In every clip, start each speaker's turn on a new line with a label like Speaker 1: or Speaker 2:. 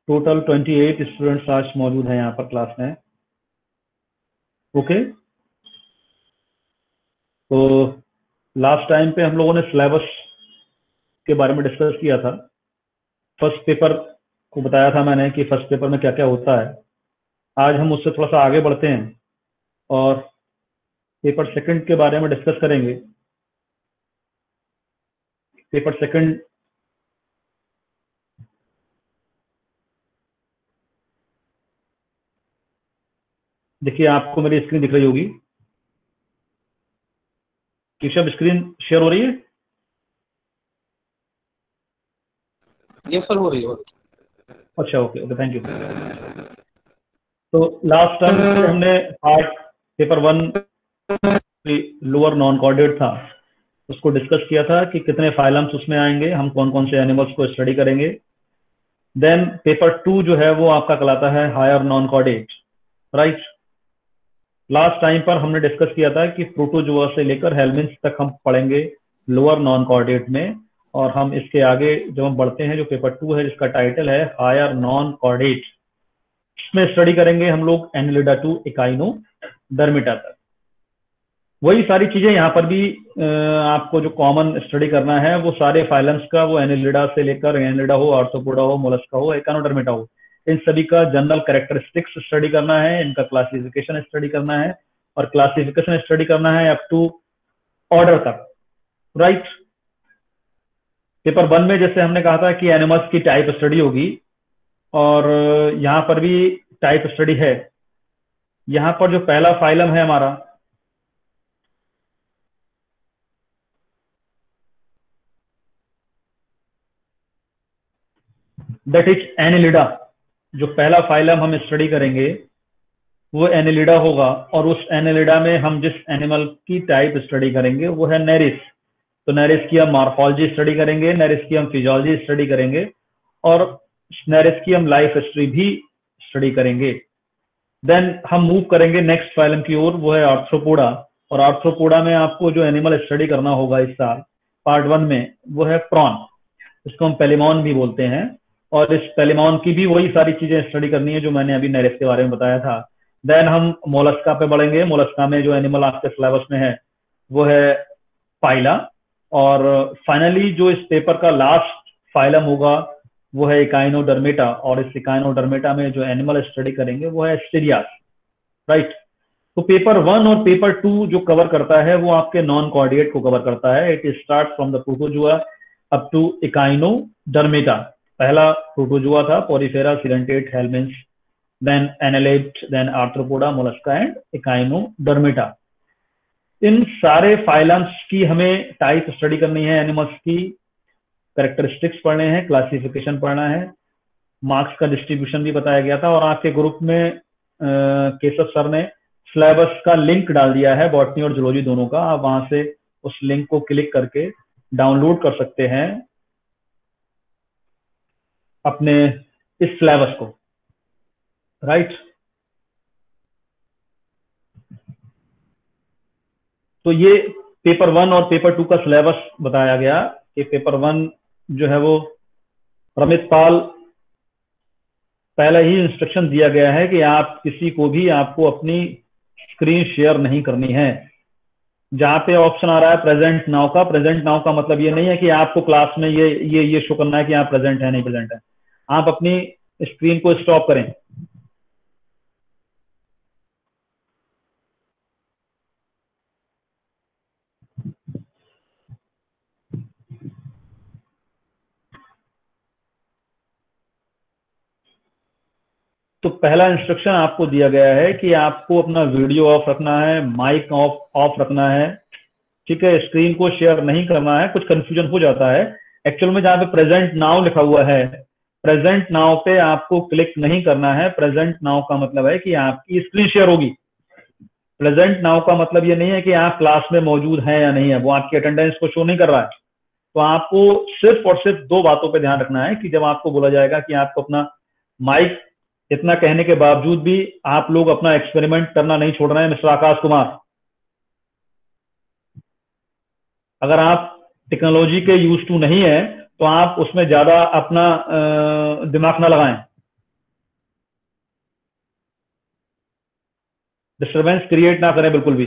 Speaker 1: Total 28 students आज मौजूद हैं यहाँ पर क्लास में। ओके, तो लास्ट टाइम पे हम लोगों ने सिलेबस के बारे में डिस्कस किया था। फर्स्ट पेपर को बताया था मैंने कि फर्स्ट पेपर में क्या क्या होता है। आज हम उससे थोड़ा सा आगे बढ़ते हैं और पेपर सेकंड के बारे में डिस्कस करेंगे। पेपर सेकंड देखिए, आपको मेरी स्क्रीन दिख रही होगी। केशव, स्क्रीन शेयर हो रही है?
Speaker 2: ये सर हो रही है।
Speaker 1: अच्छा, ओके ओके, थैंक यू। तो लास्ट टाइम हमने part paper 1 lower non coordinate था, उसको डिस्कस किया था कि कितने फाइलम्स उसमें आएंगे, हम कौन कौन से एनिमल्स को स्टडी करेंगे। देन पेपर 2 जो है वो आपका कहलाता है higher non coordinate, right. Last time पर हमने डिस्कस किया था कि प्रोटोजुआ से लेकर हेलमिन्थ तक हम पढ़ेंगे लोअर नॉन कोऑर्डिनेट में, और हम इसके आगे जब हम बढ़ते हैं जो पेपर 2 है जिसका टाइटल है हायर नॉन कोऑर्डिनेट, इसमें स्टडी करेंगे हम लोग एनिलिडा टू इकाइनोडर्मिटा तक। वही सारी चीजें यहाँ पर भी आपको जो कॉमन स्टडी करना है वो सारे फाइलम्स का, वो एनिलिडा से लेकर एनिलिडा हो, आर्थ्रोपोडा हो, मोलस्का हो, इकाइनोडर्मिटा हो, इन सभी का जनरल कैरेक्टरिस्टिक्स स्टडी करना है, इनका क्लासिफिकेशन स्टडी करना है, और क्लासिफिकेशन स्टडी करना है अप टू ऑर्डर तक, राइट। पेपर 1 में जैसे हमने कहा था कि एनिमल्स की टाइप स्टडी होगी, और यहाँ पर भी टाइप स्टडी है। यहाँ पर जो पहला फाइलम है हमारा, दैट इज एनिलिडा। जो पहला फाइलम हम स्टडी करेंगे वो एनिलिडा होगा, और उस एनिलिडा में हम जिस एनिमल की टाइप स्टडी करेंगे वो है नेरिस। तो नेरिस की हम मॉर्फोलॉजी स्टडी करेंगे, नेरिस की हम फिजियोलॉजी स्टडी करेंगे, और नेरिस की हम लाइफ हिस्ट्री भी स्टडी करेंगे। देन हम मूव करेंगे नेक्स्ट फाइलम की ओर, वो है आर्थ्रोपोडा। और आर्थ्रोपोडा में आपको जो एनिमल स्टडी करना होगा इस साल पार्ट 1 में वो है प्रॉन, इसको हम पेलिमॉन भी बोलते हैं। और इस पेलिमॉन की भी वही सारी चीजें स्टडी करनी है जो मैंने अभी नेरिस के बारे में बताया था। देन हम मोलस्का पे बढ़ेंगे। मोलस्का में जो एनिमल आपके सिलेबस में है वो है पाइला। और फाइनली जो इस पेपर का लास्ट फाइलम होगा वो है इकाइनोडर्मेटा, और इस इकाइनोडर्मेटा में जो एनिमल स्टडी करेंगे वो है स्टीरियास, राइट। तो पेपर 1 और पेपर 2 जो कवर करता है वो आपके नॉन कोऑर्डिनेट को कवर करता है। It start from the protozoa up to echinodermata. पहला प्रोटोजुआ था, porifera, coelenterate, helminth, then annelid, then arthropoda, mollusca and echinodermata. इन सारे फाइलम्स की हमें टाइप स्टडी करनी है, एनिमल्स की कैरेक्टरिस्टिक्स पढ़ने हैं, क्लासिफिकेशन पढ़ना है, मार्क्स का डिस्ट्रीब्यूशन भी बताया गया था। और आपके ग्रुप में केशव सर ने सिलेबस का लिंक डाल दिया है, बॉटनी और जूलॉजी दोनों का। आप वहां से उस लिंक को क्लिक करके डाउनलोड कर सकते हैं अपने इस सिलेबस को, राइट। तो ये पेपर 1 और पेपर 2 का सिलेबस बताया गया कि पेपर 1 जो है वो रमित पाल, पहले ही इंस्ट्रक्शन दिया गया है कि आप किसी को भी, आपको अपनी स्क्रीन शेयर नहीं करनी है। जहां पे ऑप्शन आ रहा है प्रेजेंट नाउ का, प्रेजेंट नाउ का मतलब ये नहीं है कि आपको क्लास में ये शो करना है कि आप प्रेजेंट है नहीं प्रेजेंट है। आप अपनी स्क्रीन को स्टॉप करें। तो पहला इंस्ट्रक्शन आपको दिया गया है कि आपको अपना वीडियो ऑफ रखना है, माइक ऑफ रखना है, ठीक है। स्क्रीन को शेयर नहीं करना है। कुछ कंफ्यूजन हो जाता है एक्चुअल में, जहां पे प्रेजेंट नाउ लिखा हुआ है, प्रेजेंट नाउ पे आपको क्लिक नहीं करना है। प्रेजेंट नाउ का मतलब है कि आपकी स्क्रीन शेयर होगी। प्रेजेंट नाउ का मतलब ये नहीं है कि आप क्लास में मौजूद हैं या नहीं है, वो आपकी अटेंडेंस को शो नहीं कर रहा है। तो आपको सिर्फ और सिर्फ दो बातों पे ध्यान रखना है कि जब आपको बोला जाएगा कि आपको अपना माइक, इतना कहने के बावजूद भी आप लोग अपना एक्सपेरिमेंट करना नहीं छोड़ रहे हैं। मिस्टर आकाश कुमार, अगर आप टेक्नोलॉजी के यूज टू नहीं है तो आप उसमें ज्यादा अपना दिमाग ना लगाएं। डिस्टरबेंस क्रिएट ना करें बिल्कुल भी।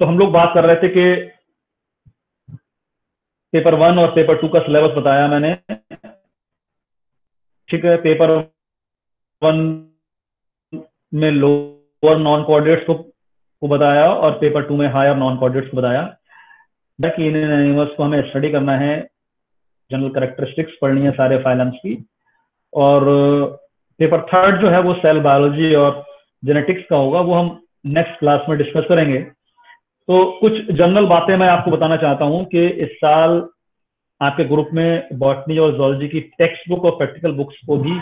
Speaker 1: तो हम लोग बात कर रहे थे कि पेपर 1 और पेपर 2 का सिलेबस बताया मैंने, ठीक है। पेपर 1 में लोअर नॉन कोऑर्डिनेट्स को बताया और पेपर 2 में हायर नॉन कोऑर्डिनेट्स को बताया कि इन एनिमल्स को हमें स्टडी करना है, जनरल कैरेक्टरिस्टिक्स पढ़नी है सारे फाइलम्स की। और पेपर 3 जो है वो सेल बायोलॉजी और जेनेटिक्स का होगा, वो हम नेक्स्ट क्लास में डिस्कस करेंगे। तो कुछ जनरल बातें मैं आपको बताना चाहता हूं कि इस साल आपके ग्रुप में बॉटनी और जूलॉजी की टेक्स्ट बुक और प्रैक्टिकल बुक्स को भी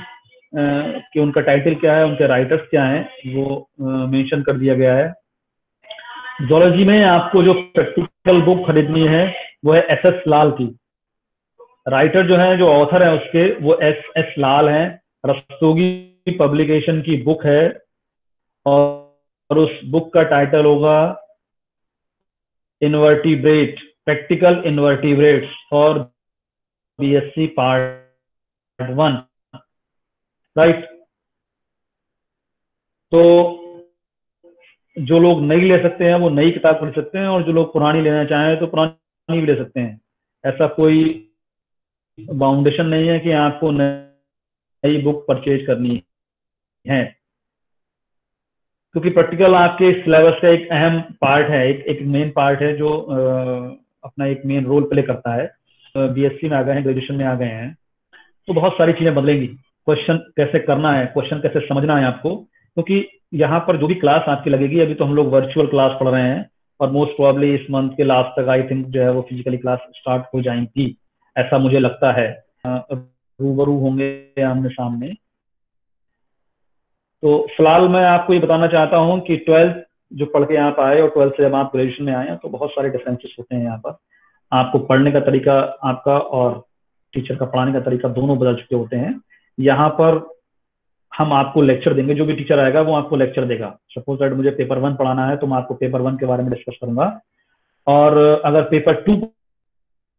Speaker 1: कि उनका टाइटल क्या है, उनके राइटर्स क्या हैं, वो मेंशन कर दिया गया है। जूलॉजी में आपको जो प्रैक्टिकल बुक खरीदनी है वो है एस लाल की। राइटर जो है, जो ऑथर है उसके, वो एस लाल हैं। रस्तोगी पब्लिकेशन की बुक है और उस बुक का टाइटल होगा invertebrate, practical invertebrates for BSc part 1, right. तो जो लोग नई ले सकते हैं वो नई किताब पढ़ सकते हैं, और जो लोग पुरानी लेना चाहें तो पुरानी भी ले सकते हैं। ऐसा कोई बाउंडेशन नहीं है कि आपको नई बुक परचेज करनी है, क्योंकि प्रैक्टिकल आपके सिलेबस का एक अहम पार्ट है, एक मेन पार्ट है जो अपना एक मेन रोल प्ले करता है। बीएससी में आ गए हैं, ग्रेजुएशन में आ गए हैं, तो बहुत सारी चीजें बदलेंगी। क्वेश्चन कैसे करना है, क्वेश्चन कैसे समझना है आपको, क्योंकि यहाँ पर जो भी क्लास आपकी लगेगी, अभी तो हम लोग वर्चुअल क्लास पढ़ रहे हैं और मोस्ट प्रोबेबली इस मंथ के लास्ट तक आई थिंक जो है वो फिजिकली क्लास स्टार्ट हो जाएंगी, ऐसा मुझे लगता है। रूबरू होंगे आमने सामने। तो फिलहाल मैं आपको ये बताना चाहता हूँ कि 12th जो पढ़ के यहाँ पर आए और 12th से जब आप ग्रेजुएशन में आए तो बहुत सारे डिफरेंसेस होते हैं यहाँ पर। आपको पढ़ने का तरीका आपका और टीचर का पढ़ाने का तरीका दोनों बदल चुके होते हैं। यहाँ पर हम आपको लेक्चर देंगे, जो भी टीचर आएगा वो आपको लेक्चर देगा। सपोज दैट मुझे पेपर 1 पढ़ाना है तो मैं आपको पेपर 1 के बारे में डिस्कस करूंगा, और अगर पेपर 2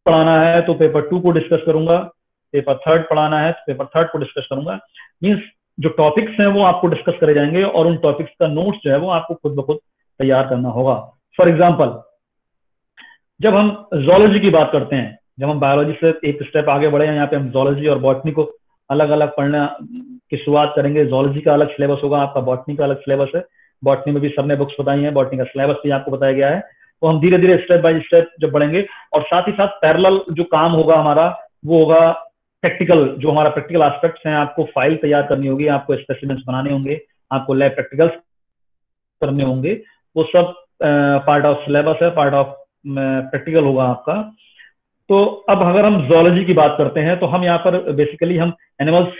Speaker 1: पढ़ाना है तो पेपर 2 को डिस्कस करूंगा, पेपर 3 पढ़ाना है तो पेपर 3 को डिस्कस करूंगा। मीन्स जो टॉपिक्स हैं वो आपको डिस्कस करे जाएंगे और उन टॉपिक्स का नोट्स जो है वो आपको खुद ब खुद तैयार करना होगा। फॉर एग्जाम्पल, जब हम जूलॉजी की बात करते हैं, जब हम बायोलॉजी से एक स्टेप आगे बढ़े हैं, यहाँ पे हम जूलॉजी और बॉटनी को अलग अलग पढ़ना की शुरुआत करेंगे। जूलॉजी का अलग सिलेबस होगा आपका, बॉटनी का अलग सिलेबस है। बॉटनी में भी सबने बुक्स बताई हैं, बॉटनी का सिलेबस भी आपको बताया गया है। तो हम धीरे धीरे स्टेप बाय स्टेप जब बढ़ेंगे, और साथ ही साथ पैरेलल जो काम होगा हमारा वो होगा प्रैक्टिकल। जो हमारा प्रैक्टिकल एस्पेक्ट्स हैं, आपको फाइल तैयार करनी होगी, आपको स्पेसिमेंट्स बनाने होंगे, आपको लैब प्रैक्टिकल्स करने होंगे, वो सब पार्ट ऑफ सिलेबस है, पार्ट ऑफ प्रैक्टिकल होगा आपका। तो अब अगर हम जूलॉजी की बात करते हैं तो हम यहाँ पर बेसिकली हम एनिमल्स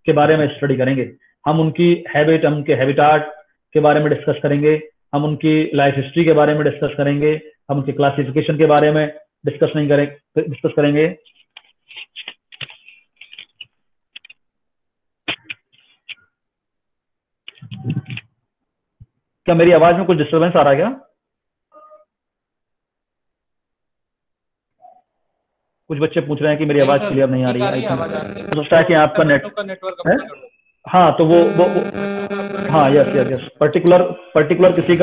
Speaker 1: के बारे में स्टडी करेंगे। हम उनकी हैबिट, हम उनके हैबिटाट के बारे में डिस्कस करेंगे, हम उनकी लाइफ हिस्ट्री के बारे में डिस्कस करेंगे, हम उनके क्लासिफिकेशन के बारे में डिस्कस करेंगे। क्या मेरी आवाज में कुछ डिस्टर्बेंस आ रहा है क्या? कुछ बच्चे पूछ रहे हैं कि मेरी आवाज क्लियर नहीं आ रही है। हो सकता है कि आपका नेटवर्क है। हाँ, तो वो हाँ, यस यस यस, पर्टिकुलर किसी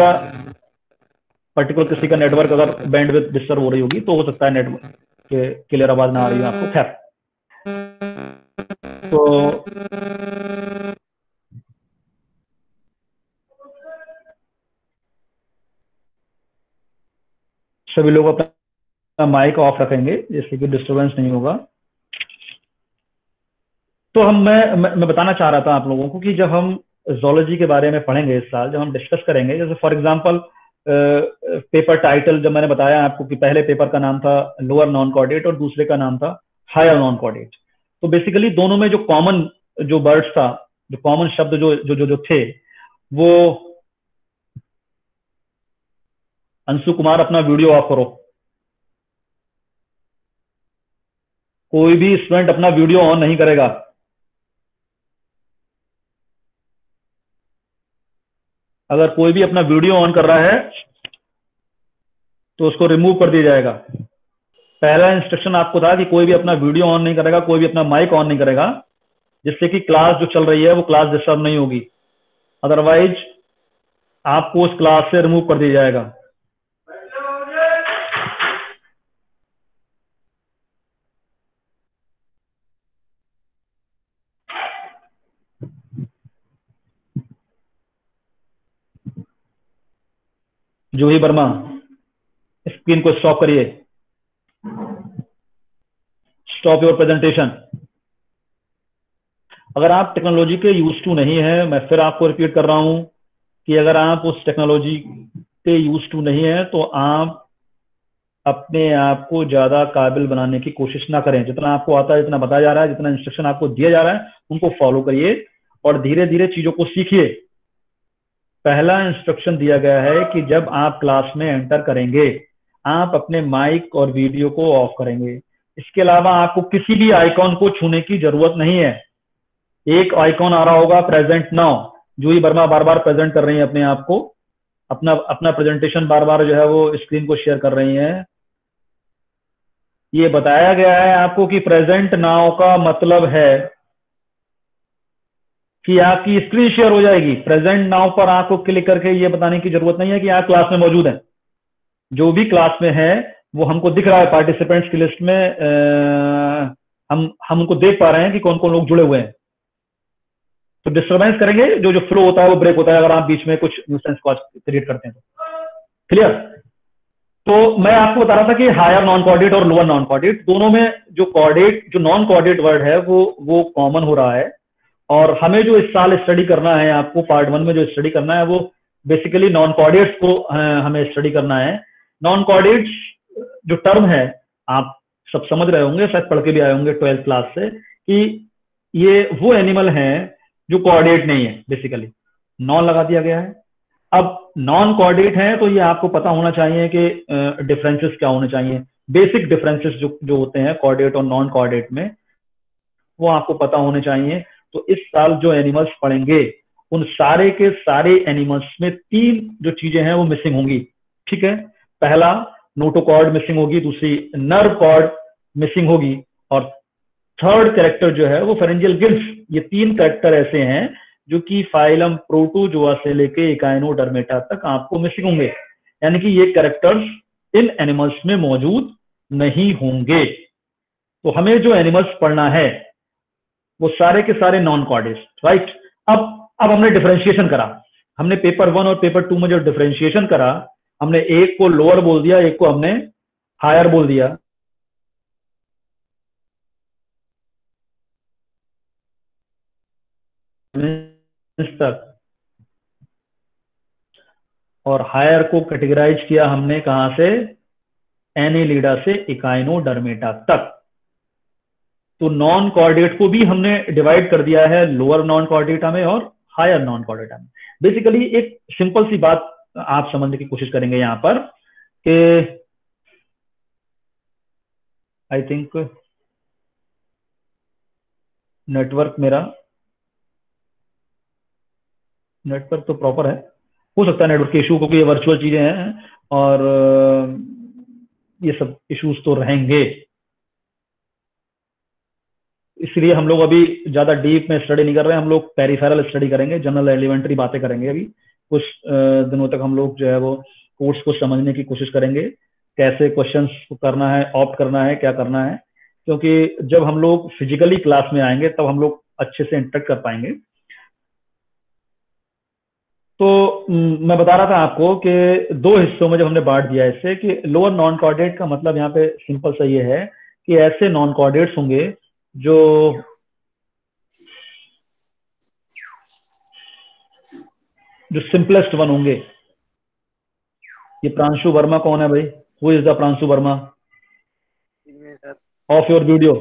Speaker 1: का नेटवर्क अगर बैंडविड्थ डिस्टर्ब हो रही होगी तो हो सकता है नेटवर्क के क्लियर आवाज ना आ रही है आपको। खैर, तो सभी लोग अपना माइक ऑफ रखेंगे जिससे कि डिस्टर्बेंस नहीं होगा। तो मैं बताना चाह रहा था आप लोगों को कि जब हम जूलॉजी के बारे में पढ़ेंगे इस साल, जब हम डिस्कस करेंगे, जैसे फॉर एग्जांपल पेपर टाइटल जब मैंने बताया आपको कि पहले पेपर का नाम था लोअर नॉन कोऑर्डिनेट और दूसरे का नाम था हायर नॉन कोऑर्डिनेट। तो बेसिकली दोनों में जो कॉमन जो वर्ड्स था, जो कॉमन शब्द जो जो जो, जो थे वो, अंशु कुमार अपना वीडियो ऑफ करो। कोई भी स्टूडेंट अपना वीडियो ऑन नहीं करेगा। अगर कोई भी अपना वीडियो ऑन कर रहा है तो उसको रिमूव कर दिया जाएगा। पहला इंस्ट्रक्शन आपको था कि कोई भी अपना वीडियो ऑन नहीं करेगा, कोई भी अपना माइक ऑन नहीं करेगा। जिससे कि क्लास जो चल रही है वो क्लास डिस्टर्ब नहीं होगी, अदरवाइज आपको उस क्लास से रिमूव कर दिया जाएगा। जूही वर्मा, स्क्रीन को स्टॉप करिए, स्टॉप योर प्रेजेंटेशन। अगर आप टेक्नोलॉजी के यूज टू नहीं है, मैं फिर आपको रिपीट कर रहा हूं कि अगर आप उस टेक्नोलॉजी के यूज टू नहीं है तो आप अपने आप को ज्यादा काबिल बनाने की कोशिश ना करें। जितना आपको आता है, जितना बताया जा रहा है, जितना इंस्ट्रक्शन आपको दिया जा रहा है, उनको फॉलो करिए और धीरे धीरे चीजों को सीखिए। पहला इंस्ट्रक्शन दिया गया है कि जब आप क्लास में एंटर करेंगे, आप अपने माइक और वीडियो को ऑफ करेंगे। इसके अलावा आपको किसी भी आइकॉन को छूने की जरूरत नहीं है। एक आइकॉन आ रहा होगा प्रेजेंट नाउ, जूही वर्मा बार बार प्रेजेंट कर रही है अपने आप को, अपना अपना प्रेजेंटेशन बार बार जो है वो स्क्रीन को शेयर कर रही है। ये बताया गया है आपको कि प्रेजेंट नाउ का मतलब है कि आपकी स्क्रीन शेयर हो जाएगी। प्रेजेंट नाउ पर आपको क्लिक करके ये बताने की जरूरत नहीं है कि आप क्लास में मौजूद हैं। जो भी क्लास में है वो हमको दिख रहा है, पार्टिसिपेंट्स की लिस्ट में हम उनको देख पा रहे हैं कि कौन कौन लोग जुड़े हुए हैं। तो डिस्टर्बेंस करेंगे, जो जो फ्लो होता है वो ब्रेक होता है अगर आप बीच में कुछ न्यूसेंस को क्रिएट करते हैं तो। क्लियर? तो मैं आपको बता रहा था कि हायर नॉन कोऑर्डिनेट और लोअर नॉन कोऑर्डिनेट दोनों में जो कोऑर्डिनेट, जो नॉन कोऑर्डिनेट वर्ड है वो कॉमन हो रहा है। और हमें जो इस साल स्टडी करना है, आपको पार्ट 1 में जो स्टडी करना है वो बेसिकली नॉन कोऑर्डिनेट्स को हमें स्टडी करना है। नॉन कोऑर्डिनेट्स जो टर्म है आप सब समझ रहे होंगे, शायद पढ़ के भी आए होंगे 12th क्लास से, कि ये वो एनिमल हैं जो कोऑर्डिनेट नहीं है। बेसिकली नॉन लगा दिया गया है। अब नॉन कोऑर्डिनेट है तो ये आपको पता होना चाहिए कि डिफरेंसेस क्या होने चाहिए। बेसिक डिफरेंसेस जो होते हैं कोऑर्डिनेट और नॉन कोऑर्डिनेट में, वो आपको पता होने चाहिए। तो इस साल जो एनिमल्स पढ़ेंगे उन सारे के सारे एनिमल्स में 3 जो चीजें हैं वो मिसिंग होंगी। ठीक है? पहला नोटोकॉर्ड मिसिंग होगी, दूसरी नर्व कॉर्ड मिसिंग होगी, और थर्ड कैरेक्टर जो है वो फेरेंजियल गिल्स। ये 3 कैरेक्टर ऐसे हैं जो कि फाइलम प्रोटोजोआ से लेके इकाइनोडर्मेटा तक आपको मिसिंग होंगे। यानी कि ये कैरेक्टर्स इन एनिमल्स में मौजूद नहीं होंगे। तो हमें जो एनिमल्स पढ़ना है वो सारे के सारे नॉन कोऑर्डिनेट, राइट? अब हमने डिफरेंशिएशन करा। हमने पेपर 1 और पेपर 2 में जो डिफरेंशिएशन करा, हमने एक को लोअर बोल दिया, एक को हमने हायर बोल दिया। तक और हायर को कैटेगराइज किया हमने कहां से? एनेलिडा से इकाइनोडर्मेटा तक। तो नॉन कोऑर्डिनेट को भी हमने डिवाइड कर दिया है लोअर नॉन कोऑर्डिनेटा में और हायर नॉन कोऑर्डिनेटा में। बेसिकली एक सिंपल सी बात आप समझने की कोशिश करेंगे यहां पर कि आई थिंक नेटवर्क तो प्रॉपर है, हो सकता है नेटवर्क के इशू, क्योंकि ये वर्चुअल चीजें हैं और ये सब इश्यूज तो रहेंगे। इसलिए हम लोग अभी ज्यादा डीप में स्टडी नहीं कर रहे हैं, हम लोग पेरिफेरल स्टडी करेंगे, जनरल एलिमेंट्री बातें करेंगे। अभी कुछ दिनों तक हम लोग जो है वो कोर्स को समझने की कोशिश करेंगे, कैसे क्वेश्चंस को करना है, ऑप्ट करना है, क्या करना है। क्योंकि जब हम लोग फिजिकली क्लास में आएंगे तब हम लोग अच्छे से इंटरेक्ट कर पाएंगे। तो मैं बता रहा था आपको कि 2 हिस्सों में जब हमने बांट दिया इसे, कि लोअर नॉन कोऑर्डिनेट का मतलब यहाँ पे सिंपल सा ये है कि ऐसे नॉन कोऑर्डिनेट्स होंगे जो जो सिंपलेस्ट वन होंगे। ये प्रांशु वर्मा कौन है भाई? Who is the Pranshu Verma? Of your video.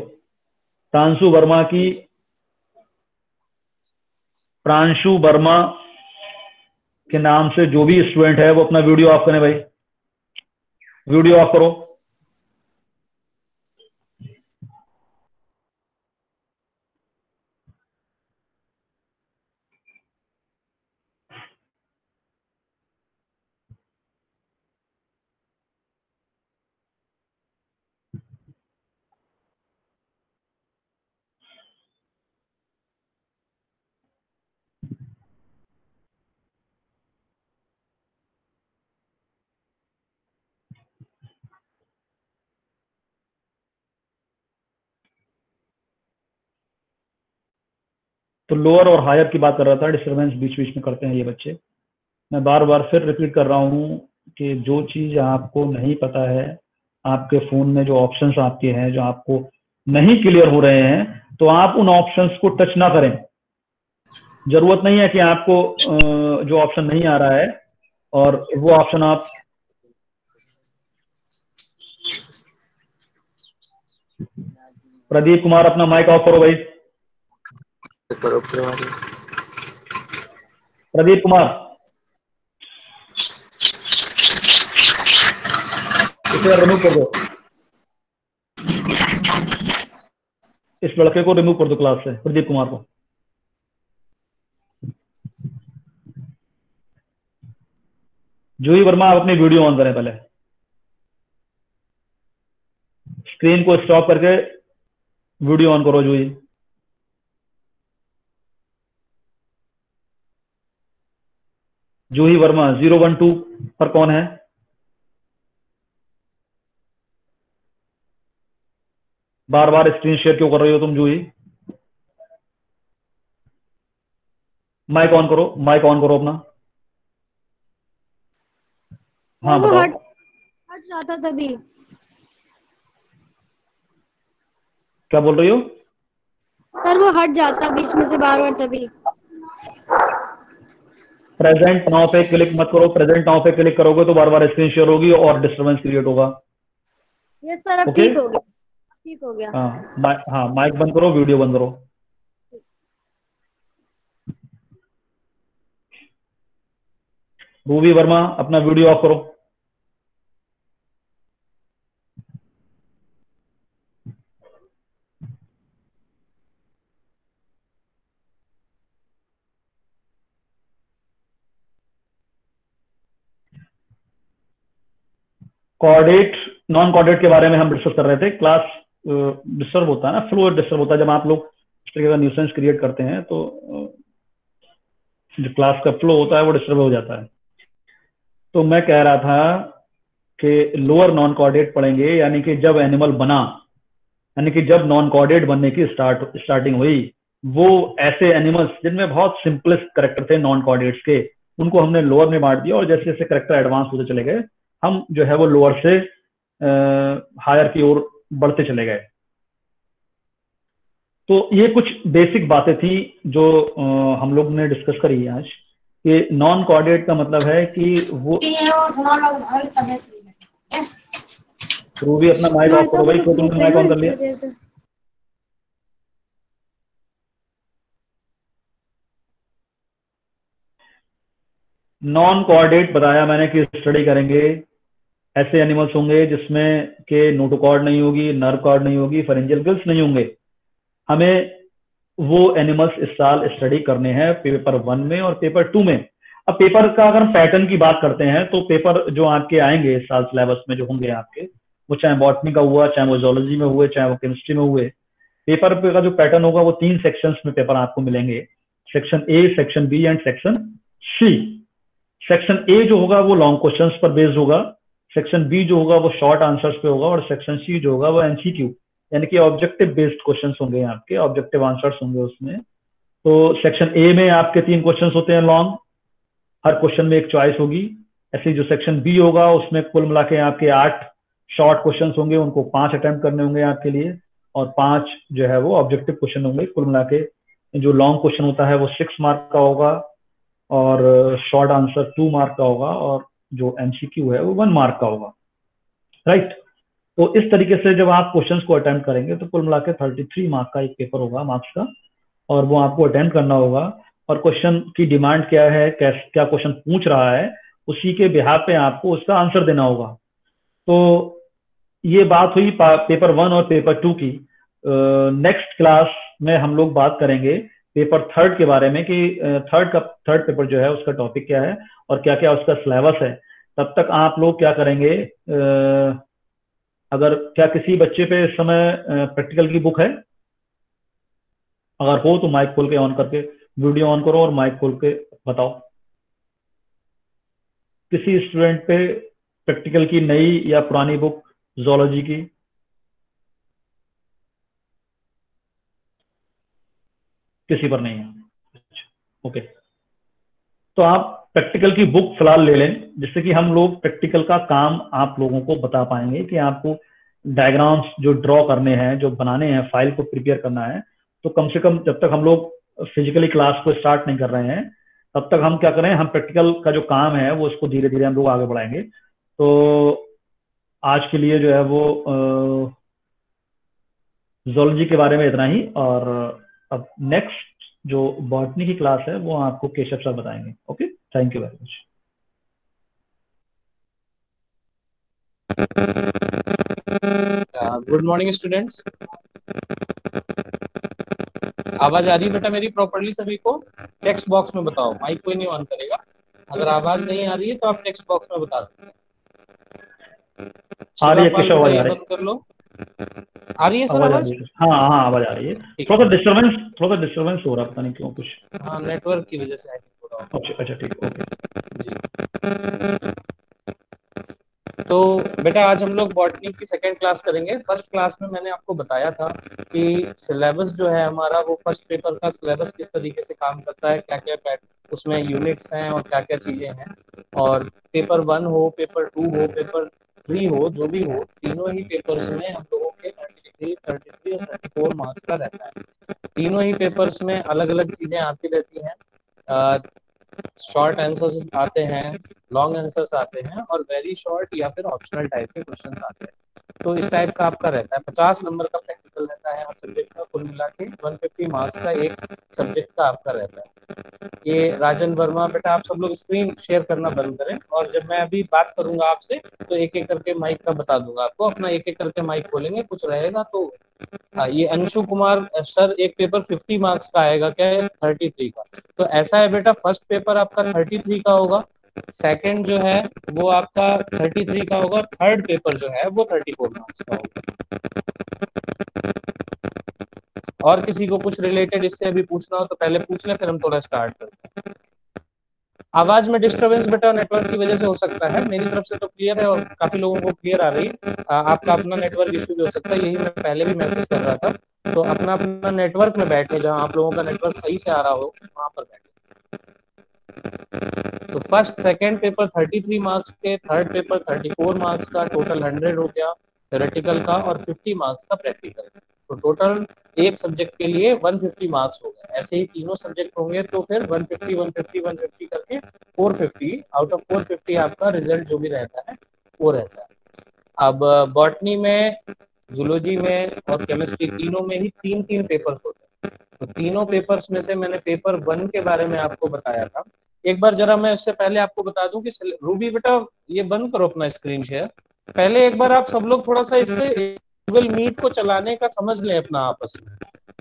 Speaker 1: Pranshu Verma की, प्रांशु वर्मा के नाम से जो भी स्टूडेंट है वो अपना वीडियो ऑफ करें भाई। वीडियो ऑफ करो। तो लोअर और हायर की बात कर रहा था, डिस्टर्बेंस बीच बीच में करते हैं ये बच्चे। मैं बार बार फिर रिपीट कर रहा हूँ कि जो चीज़ आपको नहीं पता है, आपके फ़ोन में जो ऑप्शंस आपके हैं, जो आपको नहीं क्लियर हो रहे हैं, तो आप उन ऑप्शंस को टच ना करें। जरूरत नहीं है कि आपको जो ऑप्शन नहीं आ रहा है और वो ऑप्शन आप प्रदीप कुमार अपना माइक ऑफ करो भाई। प्रदीप कुमार, इसे रिमूव कर दो, इस लड़के को रिमूव कर दो क्लास से, प्रदीप कुमार को। जूही वर्मा, आप अपनी वीडियो ऑन करें, पहले स्क्रीन को स्टॉप करके वीडियो ऑन करो जूही। जूही वर्मा 012 पर कौन है? बार बार स्क्रीन शेयर क्यों कर रही हो तुम जूही? माइक ऑन करो, माइक ऑन करो अपना। हाँ
Speaker 3: वो
Speaker 1: बताओ।
Speaker 3: हट हट रहा था तभी।
Speaker 1: क्या बोल रही हो?
Speaker 3: सर वो हट जाता बीच में से बार बार तभी।
Speaker 1: प्रेजेंट नाउ पे क्लिक मत करो, प्रेजेंट नाउ पे क्लिक करोगे तो बार बार स्क्रीन शेयर होगी और डिस्टर्बेंस क्रिएट होगा।
Speaker 3: यस सर, अब
Speaker 1: ओके,
Speaker 3: ठीक हो गया, ठीक हो गया।
Speaker 1: हाँ माइक बंद करो, वीडियो बंद करो। रूबी वर्मा अपना वीडियो ऑफ करो। कॉर्डेट नॉन कॉर्डेट के बारे में हम डिस्कस कर रहे थे। क्लास डिस्टर्ब होता है ना, फ्लो डिस्टर्ब होता है जब आप लोग इस तरीके का न्यूसेंस क्रिएट करते हैं, तो जो क्लास का फ्लो होता है वो डिस्टर्ब हो जाता है। तो मैं कह रहा था कि लोअर नॉन कॉर्डेट पढ़ेंगे, यानी कि जब एनिमल बना, यानी कि जब नॉन कॉर्डेट बनने की स्टार्टिंग हुई, वो ऐसे एनिमल्स जिनमें बहुत सिंपलेस्ट करेक्टर थे नॉन कॉर्डेट्स के, उनको हमने लोअर में बांट दिया, और जैसे जैसे करेक्टर एडवांस होते चले गए, हम जो है वो लोअर से हायर की ओर बढ़ते चले गए। तो ये कुछ बेसिक बातें थी जो हम लोग ने डिस्कस करी आज, कि नॉन कॉर्डेट का मतलब है कि वो। रूबी अपना माइक ऑफ करो भाई, क्यों तुमने माइक ऑन कर लिया? नॉन कोऑर्डिनेट बताया मैंने कि स्टडी करेंगे, ऐसे एनिमल्स होंगे जिसमें के नोटोकॉर्ड नहीं होगी, नर्व कॉर्ड नहीं होगी, फेरेंजियल गिल्स नहीं होंगे। हमें वो एनिमल्स इस साल स्टडी करने हैं पेपर 1 में और पेपर 2 में। अब पेपर का अगर पैटर्न की बात करते हैं, तो पेपर जो आपके आएंगे इस साल सिलेबस में जो होंगे आपके, वो चाहे बॉटनी का हुआ, चाहे वो जोलॉजी में हुए, चाहे वो केमिस्ट्री में हुए, पेपर का जो पैटर्न होगा वो 3 सेक्शंस में पेपर आपको मिलेंगे। Section A, section B and section C. Section A जो होगा वो लॉन्ग क्वेश्चंस पर बेस्ड होगा, सेक्शन बी जो होगा वो शॉर्ट आंसर्स पे होगा, और सेक्शन सी जो होगा वो एमसीक्यू, यानी कि ऑब्जेक्टिव बेस्ड क्वेश्चंस होंगे, आपके ऑब्जेक्टिव आंसर्स होंगे उसमें। तो सेक्शन ए में आपके 3 क्वेश्चंस होते हैं लॉन्ग, हर क्वेश्चन में एक चॉइस होगी। ऐसे जो सेक्शन बी होगा उसमें कुल मिला के आपके 8 शॉर्ट क्वेश्चंस होंगे, उनको 5 अटेम्प्ट करने होंगे आपके लिए, और 5 जो है वो ऑब्जेक्टिव क्वेश्चन होंगे। कुल मिला के जो लॉन्ग क्वेश्चन होता है वो 6 मार्क का होगा, और शॉर्ट आंसर 2 मार्क का होगा, और जो एमसीक्यू है वो 1 मार्क का होगा, राइट। तो इस तरीके से जब आप क्वेश्चंस को अटेम्प्ट करेंगे तो कुल मिला के 33 मार्क का एक पेपर होगा, मार्क्स का, और वो आपको अटेम्प्ट करना होगा। और क्वेश्चन की डिमांड क्या है, क्या क्वेश्चन पूछ रहा है, उसी के बिहाफ पे आपको उसका आंसर देना होगा। तो ये बात हुई पेपर 1 और पेपर 2 की। नेक्स्ट क्लास में हम लोग बात करेंगे पेपर 3 के बारे में, कि थर्ड पेपर जो है उसका टॉपिक क्या है और क्या क्या उसका सिलेबस है। तब तक आप लोग क्या करेंगे, अगर क्या किसी बच्चे पे इस समय प्रैक्टिकल की बुक है? अगर हो तो माइक खोल के ऑन करके वीडियो ऑन करो और माइक खोल के बताओ। किसी स्टूडेंट पे प्रैक्टिकल की नई या पुरानी बुक जोलॉजी की? किसी पर नहीं है। ओके, तो आप प्रैक्टिकल की बुक फिलहाल ले लें, जिससे कि हम लोग प्रैक्टिकल का काम आप लोगों को बता पाएंगे कि आपको डायग्राम्स जो ड्रॉ करने हैं, जो बनाने हैं, फाइल को प्रिपेयर करना है। तो कम से कम जब तक हम लोग फिजिकली क्लास को स्टार्ट नहीं कर रहे हैं, तब तक हम क्या करें, हम प्रैक्टिकल का जो काम है वो उसको धीरे धीरे हम लोग आगे बढ़ाएंगे। तो आज के लिए जो है वो ज़ूलॉजी के बारे में इतना ही, और अब नेक्स्ट जो बॉटनी की क्लास है वो आपको केशव सर बताएंगे। Okay, thank you very much.
Speaker 2: Good morning students. आवाज आ रही है बेटा मेरी प्रॉपर्ली सभी को? टेक्स्ट बॉक्स में बताओ, माइक कोई नहीं ऑन करेगा। अगर आवाज नहीं आ रही है तो आप टेक्स्ट बॉक्स में बता सकते हैं।
Speaker 1: आ रही है
Speaker 2: शिवापाल
Speaker 1: केशव,
Speaker 2: बेटा
Speaker 1: आवाज
Speaker 2: ये
Speaker 1: आ रही
Speaker 2: बंद कर लो। आ रही है सर
Speaker 1: आवाज आ
Speaker 2: आवाज?
Speaker 1: रही है? हाँ हाँ, आवाज आ रही है।
Speaker 2: ठीक
Speaker 1: थोड़ा
Speaker 2: है।
Speaker 1: सा डिस्टर्बेंस हो रहा है, पता नहीं क्यों कुछ।
Speaker 2: हाँ, नेटवर्क की वजह से आई थिंक हो रहा होगा।
Speaker 1: अच्छा अच्छा, ठीक, ओके।
Speaker 2: जी, तो बेटा आज हम लोग बॉटनी की सेकेंड क्लास करेंगे। फर्स्ट क्लास में मैंने आपको बताया था कि सिलेबस जो है हमारा, वो फर्स्ट पेपर का सिलेबस किस तरीके से काम करता है, क्या क्या उसमें यूनिट्स हैं और क्या क्या चीजें हैं। और पेपर 1 हो, पेपर 2 हो, पेपर 3 हो, जो भी हो, तीनों ही पेपर्स में हम लोगों के 33 और 34 मार्क्स का रहता है। तीनों ही पेपर्स में अलग अलग चीजें आती रहती हैं। शॉर्ट आंसर्स आते हैं, लॉन्ग आंसर्स आते हैं, और वेरी शॉर्ट या फिर ऑप्शनल टाइप के क्वेश्चन आते हैं। तो इस टाइप का आपका रहता है। 50 नंबर का प्रैक्टिकल रहता है हर सब्जेक्ट का, कुल मिला के 150 मार्क्स का एक सब्जेक्ट का आपका रहता है। ये राजन वर्मा, बेटा आप सब लोग स्क्रीन शेयर करना बंद करें, और जब मैं अभी बात करूंगा आपसे तो एक एक करके माइक का बता दूंगा आपको। अपना एक एक करके माइक खोलेंगे, कुछ रहेगा तो। ये अंशु कुमार सर, एक पेपर 50 मार्क्स का आएगा, क्या है 33 का। तो ऐसा है बेटा, फर्स्ट पेपर आपका 33 का होगा, सेकंड जो है वो आपका 33 का होगा, थर्ड पेपर जो है वो 34 मार्क्स का होगा। और किसी को कुछ रिलेटेड इससे अभी पूछना हो तो पहले पूछ ले, फिर हम थोड़ा स्टार्ट करते हैं। आवाज में डिस्टरबेंस बेटा नेटवर्क की वजह से हो सकता है, मेरी तरफ से तो क्लियर है और काफी लोगों को क्लियर आ रही है। आपका अपना नेटवर्क इश्यू भी हो सकता है, यही मैं पहले भी मैसेज कर रहा था। तो अपना अपना नेटवर्क में बैठे, जहां आप लोगों का नेटवर्क सही से आ रहा हो वहां पर बैठे। तो फर्स्ट सेकंड पेपर 33 मार्क्स के, थर्ड पेपर 34 मार्क्स का, टोटल 100 हो गया थ्योरेटिकल का, और 50 मार्क्स का प्रैक्टिकल। तो टोटल एक सब्जेक्ट के लिए 150 मार्क्स हो गए। ऐसे ही तीनों सब्जेक्ट होंगे तो फिर 150 150 150 करके 450, आउट ऑफ 450 आपका रिजल्ट जो भी रहता है वो रहता है। अब बॉटनी में, जूलॉजी में और केमिस्ट्री तीनों में ही 3-3 पेपर्स होते हैं। तो तीनों पेपर्स में से मैंने पेपर 1 के बारे में आपको बताया था। एक बार जरा मैं इससे पहले आपको बता दूं कि रूबी बेटा ये बंद करो अपना स्क्रीन शेयर। पहले एक बार आप सब लोग थोड़ा सा इससे गूगल मीट को चलाने का समझ लें अपना आपस में,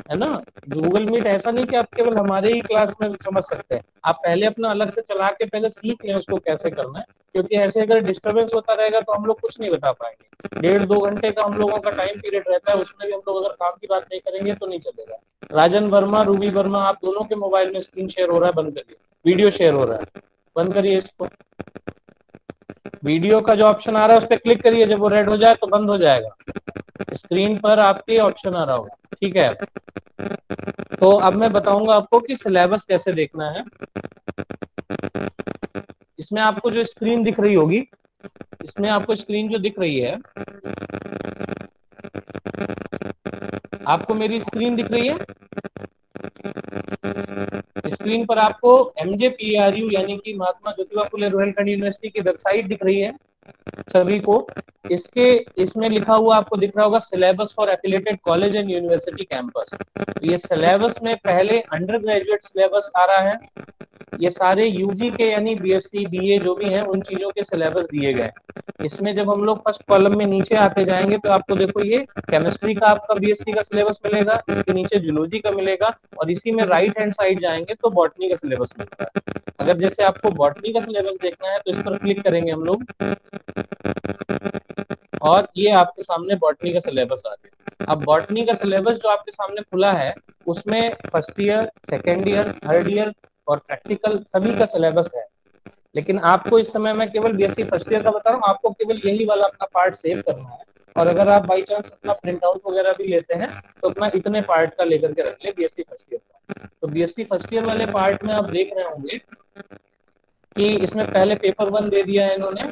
Speaker 2: है ना। गूगल मीट ऐसा नहीं कि आप केवल हमारे ही क्लास में समझ सकते हैं, आप पहले अपना अलग से चला के पहले सीख लें उसको कैसे करना है। क्योंकि ऐसे अगर डिस्टर्बेंस होता रहेगा तो हम लोग कुछ नहीं बता पाएंगे। 1.5-2 घंटे का हम लोगों का टाइम पीरियड रहता है, उसमें भी हम लोग अगर काम की बात नहीं करेंगे तो नहीं चलेगा। राजन वर्मा, रूबी वर्मा, आप दोनों के मोबाइल में स्क्रीन शेयर हो रहा है, बंद करिए। वीडियो शेयर हो रहा है, बंद करिए इसको। वीडियो का जो ऑप्शन आ रहा है उस पर क्लिक करिए, जब वो रेड हो जाए तो बंद हो जाएगा। स्क्रीन पर आपके ऑप्शन आ रहा होगा, ठीक है। तो अब मैं बताऊंगा आपको कि सिलेबस कैसे देखना है। इसमें आपको जो स्क्रीन दिख रही होगी, इसमें आपको स्क्रीन जो दिख रही है, आपको मेरी स्क्रीन दिख रही है। स्क्रीन पर आपको MJPRU यानी कि महात्मा ज्योतिबा फुले रोहिलखंड यूनिवर्सिटी की वेबसाइट दिख रही है सभी को। इसमें लिखा हुआ आपको दिख रहा होगा syllabus for affiliated college and university campus. ये सिलेबस में पहले अंडर ग्रेजुएट सिलेबस आ रहा है, ये सारे यूजी के यानी BSc BA जो भी हैं उन चीजों के सिलेबस दिए गए। इसमें जब हम लोग फर्स्ट कॉलम में नीचे आते जाएंगे तो आपको देखो ये केमिस्ट्री का आपका BSc का सिलेबस मिलेगा, इसके नीचे जूलॉजी का मिलेगा, और इसी में राइट हैंड साइड जाएंगे तो बॉटनी का सिलेबस मिलता है। अगर जैसे आपको बॉटनी का सिलेबस देखना है तो इस पर क्लिक करेंगे हम लोग, और ये आपके सामने बॉटनी का सिलेबस आ गया। अब बॉटनी का सिलेबस जो आपके सामने खुला है उसमें first year, second year, third year और प्रैक्टिकल सभी का सिलेबस है। लेकिन आपको इस समय मैं केवल BSc फर्स्ट ईयर का बता रहा हूँ, आपको केवल यही वाला अपना पार्ट सेव करना है। और अगर आप बाई चांस अपना प्रिंट आउट वगैरह भी लेते हैं तो अपना इतने पार्ट का लेकर के रख ले बीएससी फर्स्ट ईयर का। तो बीएससी फर्स्ट ईयर वाले पार्ट में आप देख रहे होंगे कि इसमें पहले पेपर 1 दे दिया है इन्होंने,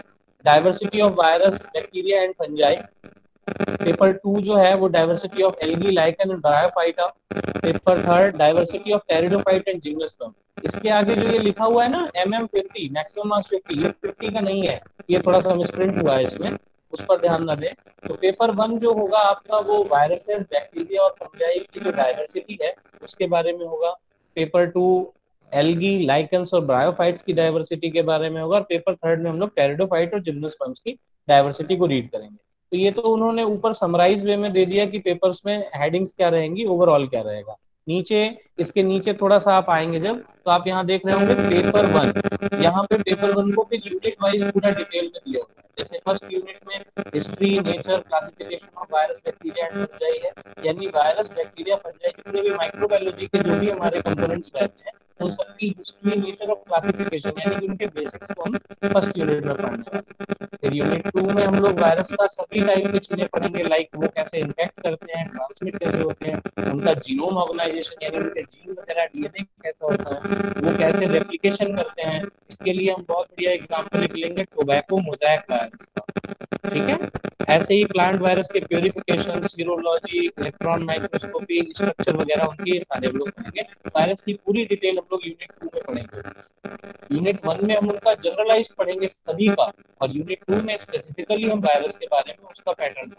Speaker 2: diversity of virus bacteria and fungi. Paper 2 जो है वो diversity of algae lichen and bryophyta. Paper 3 diversity of pteridophyte and gymnosperm. इसके आगे जो ये लिखा हुआ है ना MM50 मैक्सिमम मास 50, ये 50 का नहीं है, ये थोड़ा सा मिसप्रिंट हुआ है इसमें, उस पर ध्यान न दें। तो पेपर 1 जो होगा आपका वो वायरसेस बैक्टीरिया और फंजाई की जो डाइवर्सिटी है उसके बारे में होगा। पेपर 2 एल्गी लाइकन्स और ब्रायोफाइट्स की डाइवर्सिटी के बारे में होगा। और पेपर 3 में हम लोग टेरिडोफाइट और जिम्नोस्पर्म्स की डाइवर्सिटी को रीड करेंगे। तो ये तो उन्होंने ऊपर समराइज वे में दे दिया कि पेपर्स में हेडिंग्स क्या रहेंगी, ओवरऑल क्या रहेगा। नीचे इसके नीचे थोड़ा सा आप आएंगे जब, तो आप यहाँ देख रहे होंगे पेपर 1। यहाँ पे पेपर 1 को फिर यूनिट वाइज पूरा डिटेल में दिया हुआ है। जैसे फर्स्ट यूनिट में history, nature, classification of virus, bacteria and fungi है, यानी वायरस, बैक्टीरिया, फंजाई जितने भी माइक्रोबायोलॉजी के जो भी हमारे कंपोनेंट्स रहते हैं उन सबकी हिस्ट्री, नेचर और क्लासिफिकेशन यानी कि उनके बेसिक्स को हम फर्स्ट यूनिट में पढ़ने वाले हैं। फिर यूनिट 2 में हम लोग वायरस का सभी टाइप की चीजें पढ़ेंगे, लाइक वो कैसे इन्फेक्ट करते हैं, ट्रांसमिट कैसे होते हैं, उनका जीनोम ऑर्गेनाइजेशन यानी उनके जीन वगैरह डीएनए कैसा होता है, वो कैसे रेप्लिकेशन करते हैं। इसके लिए हम बहुत बढ़िया एग्जाम्पल लिख लेंगे टोबैको मोज़ैक वायरस का, ठीक है। ऐसे ही प्लांट वायरस के purification, serology, electron microscopy, structure वगैरह उनके सारे हम लोग पढ़ेंगे। वायरस की पूरी डिटेल हम लोग यूनिट 2 में पढ़ेंगे। यूनिट 1 में हम उनका जनरलाइज पढ़ेंगे सभी का, और यूनिट 2 में स्पेसिफिकली हम वायरस के बारे में उसका पैटर्न।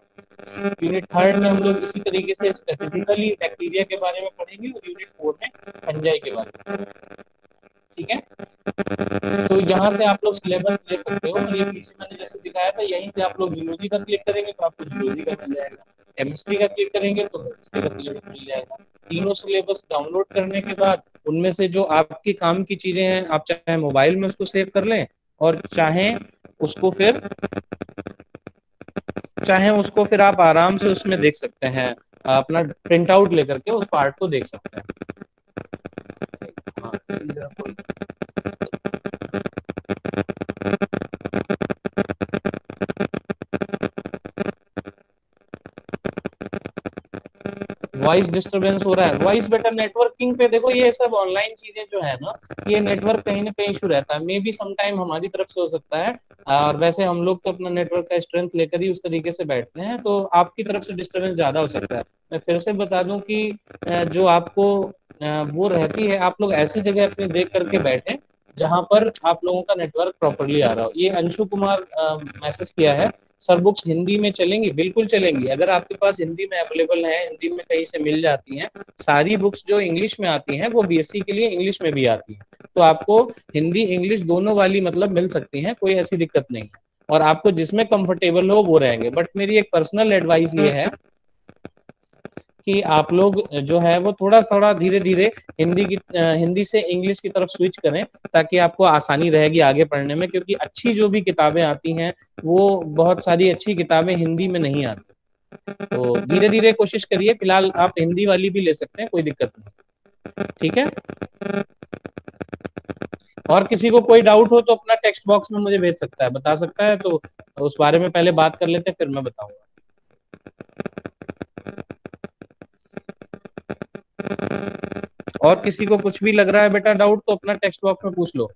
Speaker 2: यूनिट 3 में हम लोग इसी तरीके से स्पेसिफिकली बैक्टीरिया के बारे में पढ़ेंगे, और यूनिट 4 में फंजाई के बारे में, ठीक है। तो यहाँ से आप लोग सिलेबस ले सकते हो, और ये पीछे मैंने जैसे दिखाया था यहीं से आप लोग जूलॉजी का क्लिक करेंगे तो आपको जूलॉजी का मिल जाएगा, केमिस्ट्री का क्लिक करेंगे तो केमिस्ट्री का सिलेबस मिल जाएगा। तीनों सिलेबस डाउनलोड करने के बाद उनमें से जो आपके काम की चीजें हैं आप चाहे मोबाइल में उसको सेव कर लें, और चाहे उसको फिर आप आराम से उसमें देख सकते हैं, अपना प्रिंट आउट लेकर के उस पार्ट को देख सकते हैं। वॉइस डिस्टरबेंस हो रहा है, वॉइस बेटा नेटवर्किंग पे देखो, ये सब ऑनलाइन चीजें जो है ना, ये नेटवर्क कहीं ना कहीं इशू रहता है, मे बी सम टाइम हमारी तरफ से हो सकता है। और वैसे हम लोग तो अपना नेटवर्क का स्ट्रेंथ लेकर ही उस तरीके से बैठते हैं, तो आपकी तरफ से डिस्टरबेंस ज्यादा हो सकता है। मैं फिर से बता दूं कि जो आपको वो रहती है, आप लोग ऐसी जगह अपने देख करके बैठे जहां पर आप लोगों का नेटवर्क प्रॉपरली आ रहा हो। ये अंशु कुमार मैसेज किया है, सर बुक्स हिंदी में चलेंगी? बिल्कुल चलेंगी, अगर आपके पास हिंदी में अवेलेबल है, हिंदी में कहीं से मिल जाती हैं। सारी बुक्स जो इंग्लिश में आती हैं वो बीएससी के लिए इंग्लिश में भी आती हैं, तो आपको हिंदी इंग्लिश दोनों वाली मतलब मिल सकती हैं, कोई ऐसी दिक्कत नहीं है। और आपको जिसमें कंफर्टेबल हो वो रहेंगे। बट मेरी एक पर्सनल एडवाइस ये है कि आप लोग जो है वो थोड़ा थोड़ा धीरे धीरे हिंदी से इंग्लिश की तरफ स्विच करें, ताकि आपको आसानी रहेगी आगे पढ़ने में, क्योंकि अच्छी जो भी किताबें आती हैं वो बहुत सारी अच्छी किताबें हिंदी में नहीं आती। तो धीरे धीरे कोशिश करिए, फिलहाल आप हिंदी वाली भी ले सकते हैं, कोई दिक्कत नहीं, ठीक है। और किसी को कोई डाउट हो तो अपना टेक्स्ट बॉक्स में मुझे भेज सकता है, बता सकता है, तो उस बारे में पहले बात कर लेते हैं फिर मैं बताऊंगा। और किसी को कुछ भी लग रहा है बेटा डाउट तो अपना टेक्स्ट बॉक्स में पूछ लो।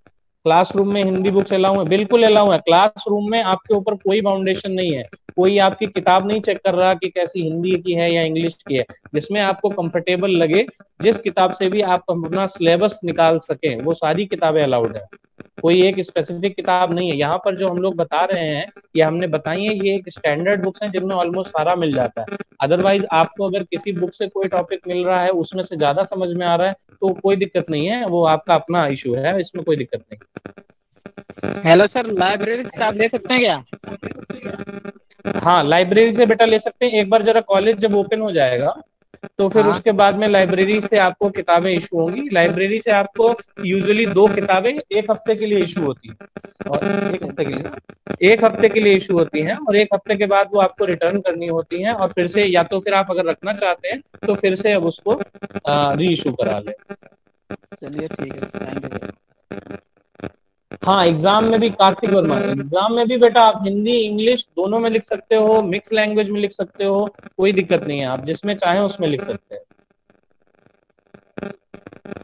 Speaker 2: क्लासरूम में हिंदी बुक्स अलाउ है? बिल्कुल अलाउ है। क्लासरूम में आपके ऊपर कोई बाउंडेशन नहीं है, कोई आपकी किताब नहीं चेक कर रहा कि कैसी हिंदी की है या इंग्लिश की है। जिसमें आपको कंफर्टेबल लगे, जिस किताब से भी आप अपना सिलेबस निकाल सके, वो सारी किताबें अलाउड है। कोई एक स्पेसिफिक किताब नहीं है। यहाँ पर जो हम लोग बता रहे हैं, ये हमने बताई है, ये एक स्टैंडर्ड बुक्स हैं जिनमें ऑलमोस्ट सारा मिल जाता है। अदरवाइज आपको अगर किसी बुक से कोई टॉपिक मिल रहा है, उसमें से ज्यादा समझ में आ रहा है, तो कोई दिक्कत नहीं है, वो आपका अपना इशू है, इसमें कोई दिक्कत नहीं।
Speaker 4: हेलो सर, लाइब्रेरी से आप ले सकते हैं क्या?
Speaker 2: हाँ, लाइब्रेरी से बेटा ले सकते हैं। एक बार जरा कॉलेज जब ओपन हो जाएगा तो फिर उसके बाद में लाइब्रेरी से आपको किताबें इशू होंगी। लाइब्रेरी से आपको यूजुअली 2 किताबें एक हफ्ते के लिए इशू होती है, और एक हफ्ते के लिए इशू होती हैं, और एक हफ्ते के बाद वो आपको रिटर्न करनी होती हैं, और फिर से या तो फिर आप अगर रखना चाहते हैं तो फिर से अब उसको री इशू करा लें।
Speaker 4: चलिए ठीक है, थैंक यू।
Speaker 2: हाँ, एग्जाम में भी कार्तिक वर्मा, एग्जाम में भी बेटा आप हिंदी इंग्लिश दोनों में लिख सकते हो, मिक्स लैंग्वेज में लिख सकते हो, कोई दिक्कत नहीं है, आप जिसमें चाहें उसमें लिख सकते हैं।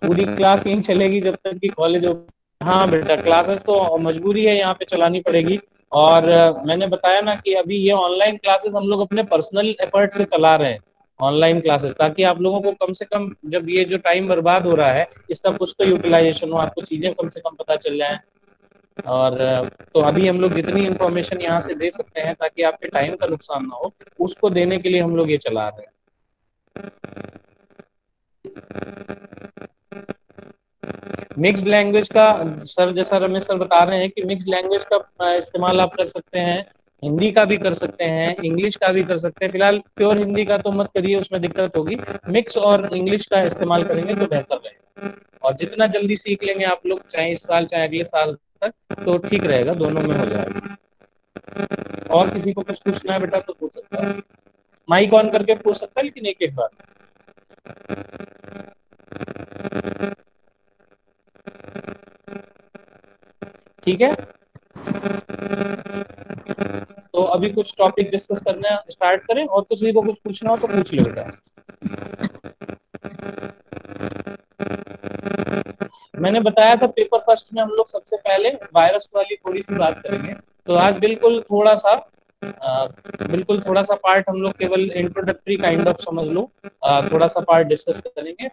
Speaker 2: पूरी क्लास यही चलेगी जब तक कि कॉलेज हो। हाँ बेटा, क्लासेस तो मजबूरी है यहाँ पे चलानी पड़ेगी। और मैंने बताया ना कि अभी ये ऑनलाइन क्लासेस हम लोग अपने पर्सनल एफर्ट से चला रहे हैं, ऑनलाइन क्लासेस, ताकि आप लोगों को कम से कम जब ये जो टाइम बर्बाद हो रहा है इसका कुछ तो यूटिलाइजेशन हो, आपको चीजें कम से कम पता चल जाए। और तो अभी हम लोग जितनी इंफॉर्मेशन यहाँ से दे सकते हैं ताकि आपके टाइम का नुकसान ना हो, उसको देने के लिए हम लोग ये चला रहे हैं। मिक्स्ड लैंग्वेज का सर, जैसा रमेश सर बता रहे हैं कि मिक्स्ड लैंग्वेज का इस्तेमाल आप कर सकते हैं, हिंदी का भी कर सकते हैं, इंग्लिश का भी कर सकते हैं। फिलहाल प्योर हिंदी का तो मत करिए, उसमें दिक्कत होगी, मिक्स और इंग्लिश का इस्तेमाल करेंगे तो बेहतर रहेगा। और जितना जल्दी सीख लेंगे आप लोग, चाहे इस साल चाहे अगले साल तक, तो ठीक रहेगा, दोनों में हो जाएगा। और किसी को कुछ पूछना है बेटा तो पूछ सकता है, माइक ऑन करके पूछ सकता है, लेकिन एक एक बार। ठीक है, तो अभी कुछ टॉपिक डिस्कस करना स्टार्ट करें, और किसी को कुछ पूछना हो तो पूछ लो बेटा। मैंने बताया था पेपर फर्स्ट में हम लोग सबसे पहले वायरस वाली थोड़ी सी बात करेंगे, तो आज बिल्कुल थोड़ा सा पार्ट हम लोग केवल इंट्रोडक्टरी काइंड ऑफ समझ लो, थोड़ा सा पार्ट डिस्कस करेंगे,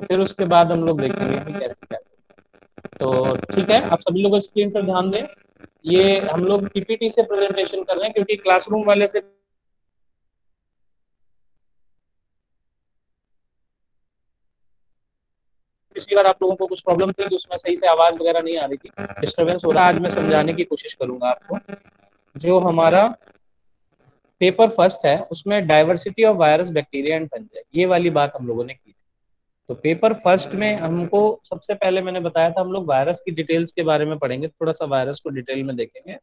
Speaker 2: फिर उसके बाद हम लोग देखेंगे कि कैसे क्या। तो ठीक है, आप सभी लोग स्क्रीन पर ध्यान दें, ये हम लोग पीपीटी से प्रेजेंटेशन कर रहे हैं क्योंकि क्लासरूम वाले से पिछली बार आप लोगों को कुछ प्रॉब्लम थी कि उसमें सही से आवाज वगैरह नहीं आ रही थी, डिस्टरबेंस हो रहा है। आज मैं समझाने की कोशिश करूंगा आपको। जो हमारा पेपर फर्स्ट है उसमें diversity of virus bacteria and fungi, ये वाली बात हम लोगों ने की थी। तो पेपर फर्स्ट में हमको सबसे पहले मैंने बताया था हम लोग वायरस की डिटेल्स के बारे में पढ़ेंगे, थोड़ा सा वायरस को डिटेल में देखेंगे।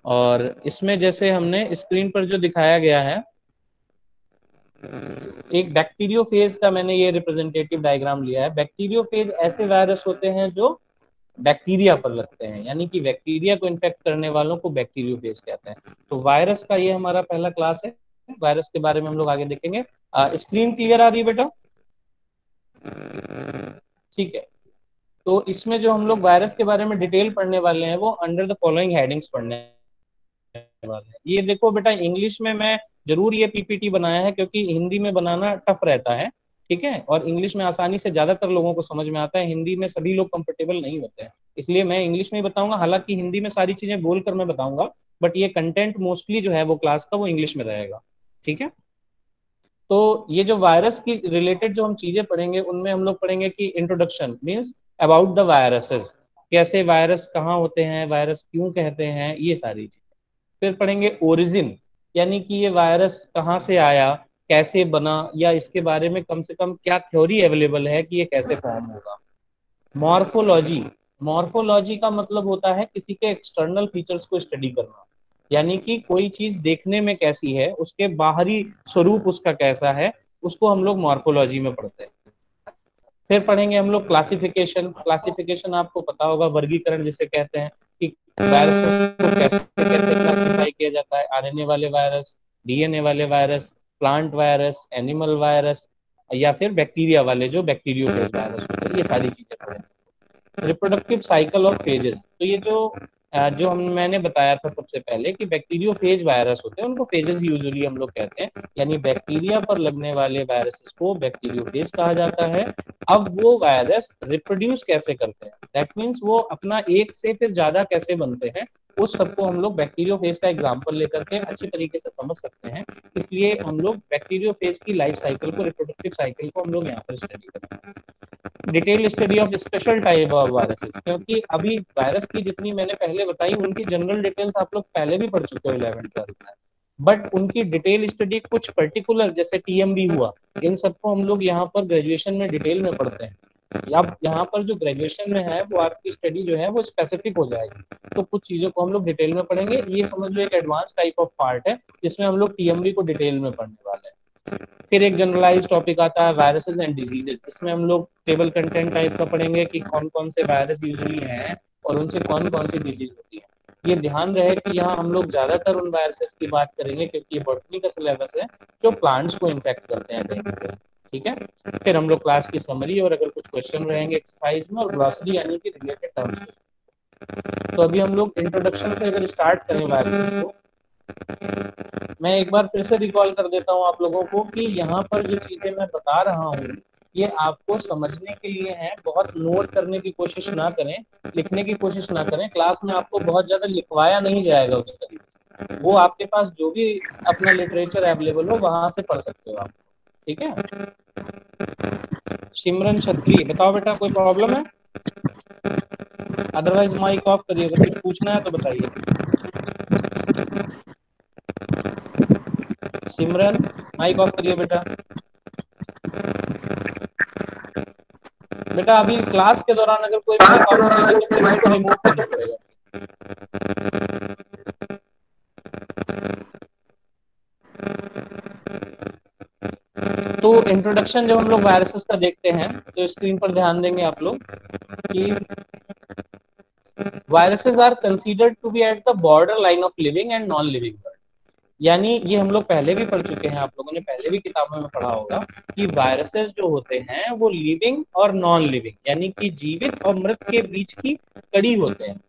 Speaker 2: और इसमें जैसे हमने स्क्रीन पर जो दिखाया गया है, एक बैक्टीरियोफेज का मैंने ये रिप्रेजेंटेटिव डायग्राम लिया है। बैक्टीरियोफेज ऐसे वायरस होते हैं जो बैक्टीरिया पर लगते हैं, यानी कि बैक्टीरिया को इन्फेक्ट करने वालों को बैक्टीरियोफेज कहते हैं। तो वायरस का ये हमारा पहला क्लास है, वायरस के बारे में हम लोग आगे देखेंगे। स्क्रीन क्लियर आ रही है बेटा? ठीक है, तो इसमें जो हम लोग वायरस के बारे में डिटेल पढ़ने वाले हैं वो अंडर द फॉलोइंग हेडिंग्स पढ़ने वाले हैं। ये देखो बेटा, इंग्लिश में मैं जरूर ये पीपीटी बनाया है क्योंकि हिंदी में बनाना टफ रहता है, ठीक है, और इंग्लिश में आसानी से ज्यादातर लोगों को समझ में आता है, हिंदी में सभी लोग कंफर्टेबल नहीं होते हैं, इसलिए मैं इंग्लिश में ही बताऊंगा। हालांकि हिंदी में सारी चीजें बोलकर मैं बताऊंगा, बट ये कंटेंट मोस्टली जो है वो क्लास का वो इंग्लिश में रहेगा, ठीक है। तो ये जो वायरस की रिलेटेड जो हम चीजें पढ़ेंगे उनमें हम लोग पढ़ेंगे कि introduction means about the viruses, कैसे वायरस कहाँ होते हैं, वायरस क्यों कहते हैं, ये सारी चीजें। फिर पढ़ेंगे ओरिजिन, यानी कि ये वायरस कहाँ से आया, कैसे बना, या इसके बारे में कम से कम क्या थ्योरी अवेलेबल है कि ये कैसे फॉर्म होगा। मॉर्फोलॉजी, मॉर्फोलॉजी का मतलब होता है किसी के एक्सटर्नल फीचर्स को स्टडी करना, यानी कि कोई चीज देखने में कैसी है, उसके बाहरी स्वरूप उसका कैसा है, उसको हम लोग मॉर्फोलॉजी में पढ़ते हैं। फिर पढ़ेंगे हम लोग क्लासिफिकेशन। क्लासिफिकेशन आपको पता होगा, वर्गीकरण जिसे कहते हैं कि वायरस को कैसे कैसे क्लासिफाई किया जाता है, आरएनए वाले वायरस, डीएनए वाले virus, plant virus, animal virus, या फिर बैक्टीरिया वाले जो बैक्टीरियोफेज वायरस होते हैं, ये सारी चीजें पढ़ेंगे। रिप्रोडक्टिव साइकिल ऑफ फेजेस, तो ये जो मैंने बताया था सबसे पहले कि बैक्टीरियोफेज वायरस होते हैं उनको फेजेस यूजुअली हम लोग कहते हैं, यानी बैक्टीरिया पर लगने वाले वायरसेस को बैक्टीरियोफेज कहा जाता है। अब वो वायरस रिप्रोड्यूस कैसे करते हैं, दैट मीन्स वो अपना एक से फिर ज्यादा कैसे बनते हैं, उस सबको हम लोग बैक्टीरियोफेज का एग्जांपल लेकर के अच्छी तरीके से समझ सकते हैं। इसलिए हम लोग बैक्टीरियोफेज की लाइफ साइकिल को, रिप्रोडक्टिव साइकिल को हम लोग यहाँ पर स्टडी करते हैं। Detail study of special type of viruses, क्योंकि अभी वायरस की जितनी मैंने पहले बताई उनकी जनरल डिटेल्स आप लोग पहले भी पढ़ चुके हो 11th-12th में, बट उनकी डिटेल स्टडी कुछ पर्टिकुलर जैसे टीएमबी हुआ, इन सबको हम लोग यहाँ पर ग्रेजुएशन में डिटेल में पढ़ते हैं। अब यहाँ पर जो ग्रेजुएशन में है वो आपकी स्टडी जो है वो स्पेसिफिक हो जाएगी, तो कुछ चीजों को हम लोग डिटेल में पढ़ेंगे। ये समझ लो एक एडवांस टाइप ऑफ पार्ट है जिसमें हम लोग टीएमबी को डिटेल में पढ़ने वाले हैं। फिर एक जनरलाइज टॉपिक आता है वायरसेस एंड डिजीजेज। इसमें हम लोग टेबल कंटेंट टाइप का पढ़ेंगे कि कौन कौन से वायरस यूजुअली हैं और उनसे कौन कौन सी डिजीज होती है। ये ध्यान रहे कि यहाँ हम लोग ज्यादातर उन वायरसेस की बात करेंगे क्योंकि ये बॉटनी का सिलेबस है जो प्लांट्स को इन्फेक्ट करते हैं कहीं ना कहीं। ठीक है, फिर हम लोग क्लास की समरी और अगर कुछ क्वेश्चन रहेंगे एक्सरसाइज में और ग्लॉसरी यानी कि रिलेटेड टर्म्स। तो अभी हम लोग इंट्रोडक्शन से अगर स्टार्ट करें वायरसेस को, मैं एक बार फिर से रिकॉल कर देता हूँ आप लोगों को कि यहाँ पर जो चीजें मैं बता रहा हूँ ये आपको समझने के लिए है। बहुत नोट करने की कोशिश ना करें, लिखने की कोशिश ना करें। क्लास में आपको बहुत ज्यादा लिखवाया नहीं जाएगा उस तरीके से। वो आपके पास जो भी अपना लिटरेचर अवेलेबल हो वहां से पढ़ सकते हो आप। ठीक है, सिमरन छत्री बताओ बेटा, कोई प्रॉब्लम है? अदरवाइज माइक ऑफ करिए, अगर कुछ पूछना है तो बताइए। सिमरन माइक ऑफ करिए बेटा। बेटा अभी क्लास के दौरान अगर कोई माइक ऑफ करेगा तो फिर उसको रिमूव करना पड़ेगा। तो इंट्रोडक्शन जब हम लोग वायरसेस का देखते हैं तो स्क्रीन पर ध्यान देंगे आप लोग कि viruses are considered to be at the border line of living and non living world. यानी ये हम लोग पहले भी पढ़ चुके हैं, आप लोगों ने पहले भी किताबों में पढ़ा होगा कि वायरसेस जो होते हैं वो लिविंग और नॉन लिविंग यानी कि जीवित और मृत के बीच की कड़ी होते हैं।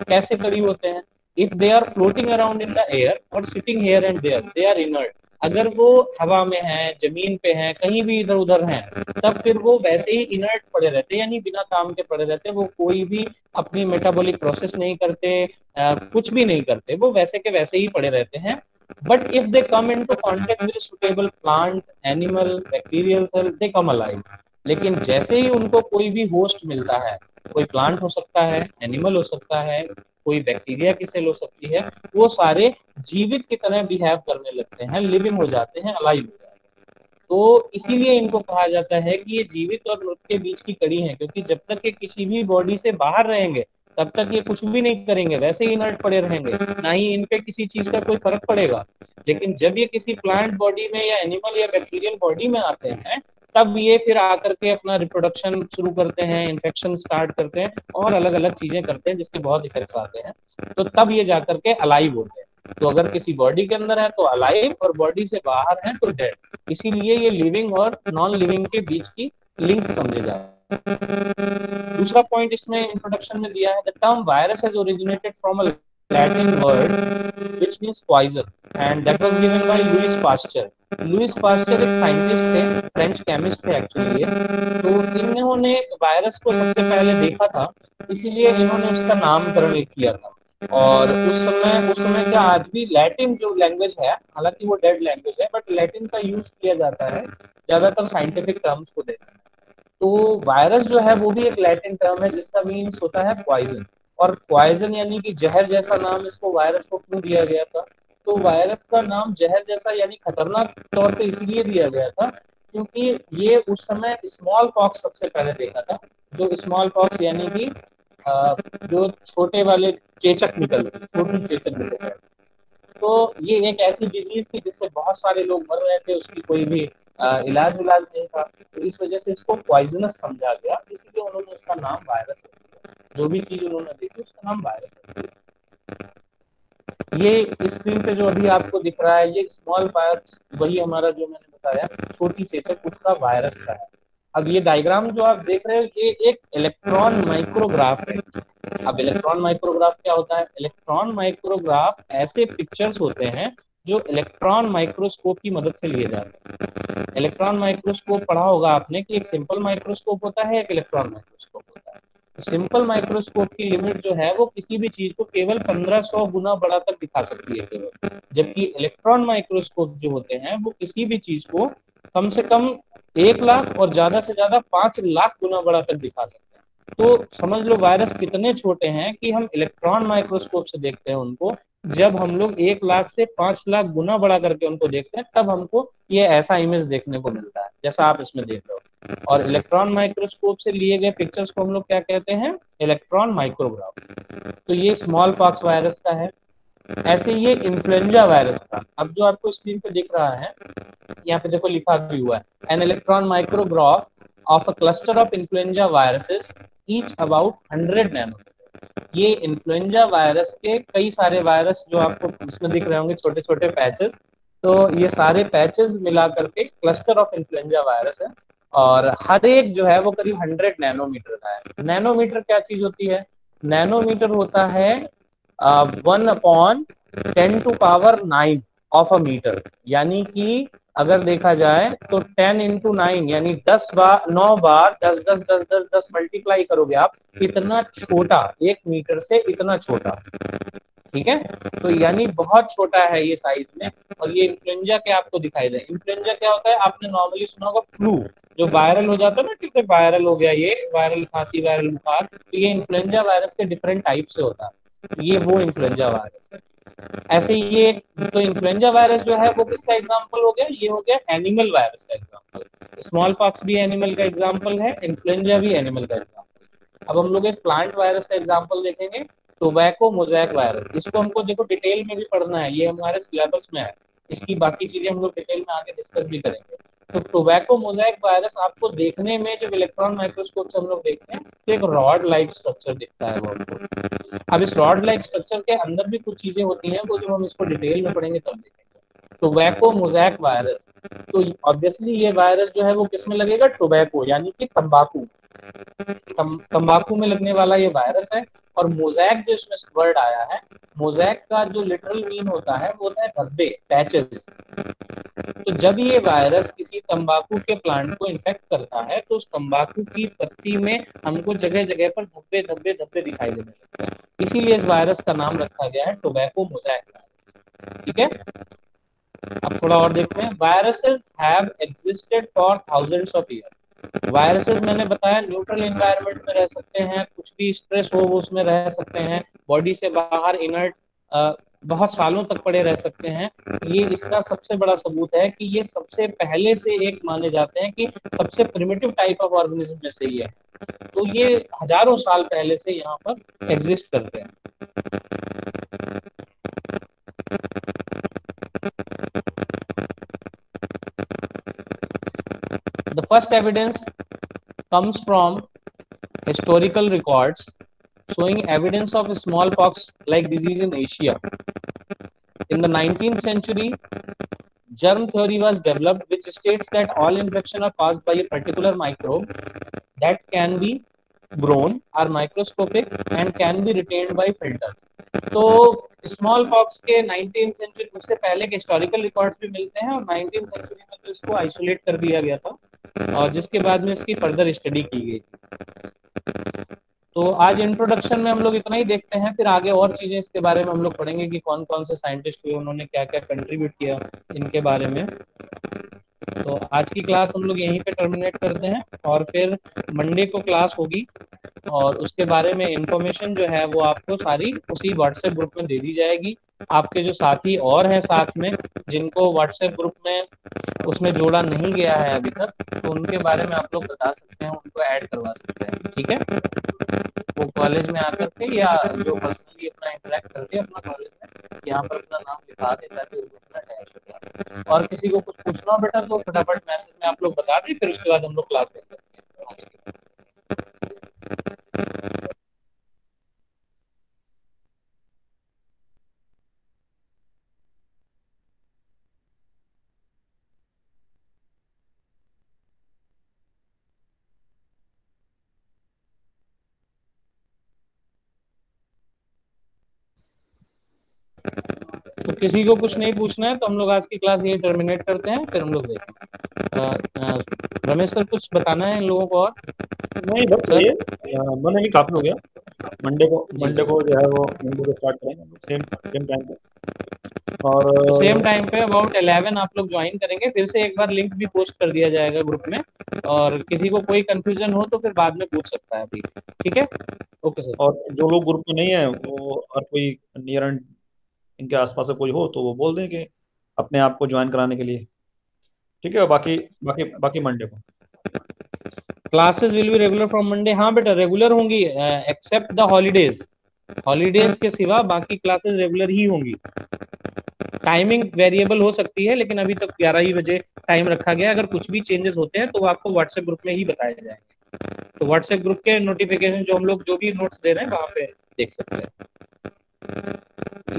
Speaker 2: कैसे कड़ी होते हैं? If they are floating around in the air और sitting here and there they are inert. अगर वो हवा में है, जमीन पे है, कहीं भी इधर उधर हैं, तब फिर वो वैसे ही इनर्ट पड़े रहते हैं यानी बिना काम के पड़े रहते हैं। वो कोई भी अपनी मेटाबॉलिक प्रोसेस नहीं करते, कुछ भी नहीं करते, वो वैसे के वैसे ही पड़े रहते हैं। But if they come into contact with a suitable plant, animal, bacterial cell, they come alive. लेकिन जैसे ही उनको कोई भी होस्ट मिलता है, कोई प्लांट हो सकता है, एनिमल हो सकता है, कोई बैक्टीरिया की सेल हो सकती है, वो सारे जीवित की तरह बिहेव करने लगते हैं, लिविंग हो जाते हैं, अलाइव हो जाते हैं। तो इसीलिए इनको कहा जाता है कि ये जीवित और मृत के बीच की कड़ी है, क्योंकि जब तक ये किसी भी बॉडी से बाहर रहेंगे तब तक ये कुछ भी नहीं करेंगे, वैसे ही इनर्ट पड़े रहेंगे, ना ही इन पे किसी चीज का कोई फर्क पड़ेगा। लेकिन जब ये किसी प्लांट बॉडी में या एनिमल या बैक्टीरियल बॉडी में आते हैं तब ये फिर आकर के अपना रिप्रोडक्शन शुरू करते हैं, इन्फेक्शन स्टार्ट करते हैं और अलग अलग चीजें करते हैं जिसके बहुत इफेक्ट्स आते हैं। तो तब ये जाकर के अलाइव होते हैं। तो अगर किसी बॉडी के अंदर है तो अलाइव और बॉडी से बाहर है तो डेड। इसीलिए ये लिविंग और नॉन लिविंग के बीच की लिंक समझे जाते हैं। दूसरा पॉइंट इसमें इंट्रोडक्शन में दिया है, the term virus has originated from a Latin word which means poison and that was given by Louis Pasteur. Louis Pasteur एक साइंटिस्ट थे, फ्रेंच केमिस्ट थे एक्चुअली। तो इन्होंने वायरस को सबसे पहले देखा था, इसीलिए इन्होंने उसका नामकरण किया था। और उस समय क्या, आज भी लैटिन जो लैंग्वेज है, हालांकि वो डेड लैंग्वेज है, बट लैटिन का यूज किया जाता है ज्यादातर साइंटिफिक टर्म्स को देखने में। तो वायरस जो है वो भी एक लैटिन टर्म है जिसका मीन्स होता है पॉइजन। और पॉइजन यानी कि जहर जैसा नाम इसको वायरस को क्यों दिया गया था? तो वायरस का नाम जहर जैसा यानी खतरनाक तौर पे इसीलिए दिया गया था क्योंकि ये उस समय स्मॉल पॉक्स सबसे पहले देखा था। जो स्मॉल पॉक्स यानी कि जो छोटे वाले चेचक निकलते, छोटी चेचक निकलते। तो ये एक ऐसी डिजीज थी जिससे बहुत सारे लोग मर रहे थे, उसकी कोई भी इलाज नहीं था। तो इस वजह से इसको पॉइजनस समझा गया, इसीलिए उन्होंने उसका नाम वायरस रख दिया। जो भी चीज उन्होंने देखी उसका नाम वायरस रख दिया। ये स्क्रीन पे जो अभी आपको दिख रहा है ये स्मॉल पॉक्स, वही हमारा जो मैंने बताया छोटी चेचक, उसका वायरस का है। अब ये डायग्राम जो आप देख रहे हो ये एक इलेक्ट्रॉन माइक्रोग्राफ है। अब इलेक्ट्रॉन माइक्रोग्राफ क्या होता है? इलेक्ट्रॉन माइक्रोग्राफ ऐसे पिक्चर्स होते हैं जो इलेक्ट्रॉन माइक्रोस्कोप की मदद से लिए जाते हैं। इलेक्ट्रॉन माइक्रोस्कोप पढ़ा होगा आपने कि एक सिंपल माइक्रोस्कोप होता है, एक इलेक्ट्रॉन माइक्रोस्कोप होता है। सिंपल माइक्रोस्कोप की लिमिट जो है वो किसी भी चीज को केवल 1500 गुना बड़ा तक दिखा सकती है केवल, जबकि इलेक्ट्रॉन माइक्रोस्कोप जो होते हैं वो किसी भी चीज को कम से कम 1 लाख और ज्यादा से ज्यादा 5 लाख गुना बड़ा तक दिखा सकते हैं। तो समझ लो वायरस कितने छोटे हैं कि हम इलेक्ट्रॉन माइक्रोस्कोप से देखते हैं उनको। जब हम लोग 1 लाख से 5 लाख गुना बड़ा करके उनको देखते हैं तब हमको ये ऐसा इमेज देखने को मिलता है जैसा आप इसमें देख रहे हो। और इलेक्ट्रॉन माइक्रोस्कोप से लिए गए पिक्चर्स को हम लोग क्या कहते हैं? Electron micrograph. तो ये स्मॉल पॉक्स वायरस का है। ऐसे ये इन्फ्लुएंजा वायरस था। अब जो आपको स्क्रीन पे दिख रहा है, यहाँ पे देखो लिखा भी हुआ है, an electron micrograph of a cluster of influenza viruses each about 100 nanometre. ये इन्फ्लुएंजा वायरस के कई सारे वायरस जो आपको इसमें दिख रहे होंगे, छोटे छोटे पैचेस, तो ये सारे पैचेस मिला करके क्लस्टर ऑफ इन्फ्लुएंजा वायरस है, और हर एक जो है वो करीब 100 नैनोमीटर का है। नैनोमीटर क्या चीज होती है? नैनोमीटर होता है 1/10⁹ ऑफ अ मीटर, यानी कि अगर देखा जाए तो 10 × 9 यानी 9 बार 10 मल्टीप्लाई करोगे आप, इतना छोटा, 1 मीटर से इतना छोटा, ठीक है। तो यानी बहुत छोटा है ये साइज में। और ये इन्फ्लुएंजा क्या आपको दिखाई दे, इन्फ्लुएंजा क्या होता है? आपने नॉर्मली सुना होगा फ्लू, जो वायरल हो जाता है ना, ठीक है, वायरल हो गया, ये वायरल खांसी, वायरल बुखार, तो ये इन्फ्लुएंजा वायरस के डिफरेंट टाइप से होता है, ये वो इन्फ्लुएंजा वायरस है। ऐसे ये तो इन्फ्लुएंजा वायरस जो है वो किसका एग्जांपल हो गया? ये हो गया एनिमल वायरस का एग्जांपल। स्मॉल पॉक्स भी एनिमल का एग्जांपल है, इन्फ्लुएंजा भी एनिमल का एग्जांपल। अब हम लोग एक प्लांट वायरस का एग्जांपल देखेंगे, टोबैको मोज़ैक वायरस। इसको हमको देखो डिटेल में भी पढ़ना है, ये हमारे सिलेबस में है, इसकी बाकी चीजें हम लोग डिटेल में आगे डिस्कस भी करेंगे। तो टोबैको मोज़ैक वायरस आपको देखने में, जब इलेक्ट्रॉन माइक्रोस्कोप से हम लोग देखते हैं तो एक रॉड लाइक स्ट्रक्चर दिखता है वो हमको। अब इस रॉड लाइक स्ट्रक्चर के अंदर भी कुछ चीजें होती हैं, वो जब हम इसको डिटेल में पढ़ेंगे तब देखेंगे। टोबैको मोज़ैक वायरस, तो ऑब्वियसली ये वायरस जो है वो किसमें लगेगा? टोबैको यानी कि तंबाकू, तंबाकू में लगने वाला ये वायरस है। और मोज़ैक जो इसमें वर्ड आया है, मोज़ैक का जो लिटरल मीन होता है वो होता है धब्बे, पैचेस। तो जब ये वायरस किसी तंबाकू के प्लांट को इन्फेक्ट करता है तो उस तंबाकू की पत्ती में हमको जगह जगह पर धब्बे धब्बे धब्बे दिखाई देने लगते हैं, इसीलिए इस वायरस का नाम रखा गया है टोबैको मोज़ैक वायरस, ठीक है। अब थोड़ा और देखते हैं। Viruses have existed for thousands of year. Viruses मैंने बताया न्यूट्रल एनवायरनमेंट में रह सकते हैं, कुछ भी स्ट्रेस हो वो उसमें रह सकते हैं, बॉडी से बाहर इनर्ट बहुत सालों तक पड़े रह सकते हैं। ये इसका सबसे बड़ा सबूत है कि ये सबसे पहले से एक माने जाते हैं कि सबसे प्रिमिटिव टाइप ऑफ ऑर्गेनिज्म में से ये है। तो ये हजारों साल पहले से यहाँ पर एग्जिस्ट करते हैं। The first evidence comes from historical records showing evidence of smallpox like disease in Asia. In the 19th century, germ theory was developed, which states that all infections are caused by a particular microbe that can be grown, are microscopic and can be retained by filters. तो small pox के 19th century, उससे पहले के historical records भी मिलते हैं, और 19th century में तो इसको आइसोलेट कर दिया गया था, और जिसके बाद में इसकी फर्दर स्टडी की गई। तो आज इंट्रोडक्शन में हम लोग इतना ही देखते हैं, फिर आगे और चीजें इसके बारे में हम लोग पढ़ेंगे कि कौन कौन से साइंटिस्ट हुए, उन्होंने क्या क्या कंट्रीब्यूट किया इनके बारे में। तो आज की क्लास हम लोग यहीं पे टर्मिनेट करते हैं, और फिर मंडे को क्लास होगी, और उसके बारे में इंफॉर्मेशन जो है वो आपको सारी उसी व्हाट्सएप ग्रुप में दे दी जाएगी। आपके जो साथी और हैं साथ में, जिनको व्हाट्सएप ग्रुप में उसमें जोड़ा नहीं गया है अभी तक, तो उनके बारे में आप लोग बता सकते हैं, उनको ऐड करवा सकते हैं, ठीक है। वो कॉलेज में आकर के या जो पर्सनली अपना इंटरेक्ट करके अपना कॉलेज में यहाँ पर अपना नाम लिखा दे, ताकि उसमें अटैच हो जाए। और किसी को कुछ पूछना हो बेटा तो फटाफट मैसेज में आप लोग बता दें, फिर उसके बाद हम लोग क्लास लेते हैं। तो किसी को कुछ नहीं पूछना है तो हम लोग आज की क्लास यही टर्मिनेट करते हैं, फिर हम लोग देखते हैं। रमेश सर कुछ बताना है इन लोगों को? और
Speaker 5: नहीं बस ये मैंने भी काफी हो गया। मंडे को जो है वो मंडे को स्टार्ट करेंगे सेम टाइम पे, और
Speaker 2: सेम टाइम पे अबाउट 11 आप लोग ज्वाइन करेंगे। फिर से एक बार लिंक भी पोस्ट कर दिया जाएगा ग्रुप में, और किसी को कोई कंफ्यूजन हो तो फिर बाद में पूछ सकता है अभी, ठीक है। Okay sir.
Speaker 5: और जो लोग ग्रुप में नहीं है वो, और कोई नियर एंड इनके आसपास से कोई हो तो वो बोल दें कि अपने आप को ज्वाइन कराने के लिए, ठीक है। बाकी बाकी बाकी मंडे को
Speaker 2: classes will be regular from Monday. हाँ बेटा रेगुलर होंगी, एक्सेप्ट द हॉलीडेज। हॉलीडेज के सिवा बाकी क्लासेस रेगुलर ही होंगी। टाइमिंग वेरिएबल हो सकती है, लेकिन अभी तक 11 ही बजे टाइम रखा गया है। अगर कुछ भी चेंजेस होते हैं तो वो आपको व्हाट्सएप ग्रुप में ही बताए जाएंगे। तो व्हाट्सएप ग्रुप के नोटिफिकेशन जो हम लोग जो भी नोट्स दे रहे हैं वहां पे देख सकते हैं।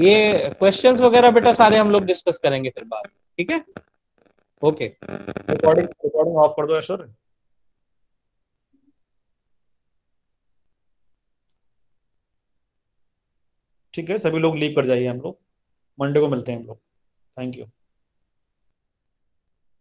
Speaker 2: ये क्वेश्चंस वगैरह बेटा सारे हम लोग डिस्कस करेंगे फिर बाद में, ठीक है? ओके।
Speaker 5: रिकॉर्डिंग रिकॉर्डिंग ऑफ कर दो ऐश्वर्य। ठीक है, सभी लोग लीव कर जाइए, हम लोग मंडे को मिलते हैं हम लोग। Thank you.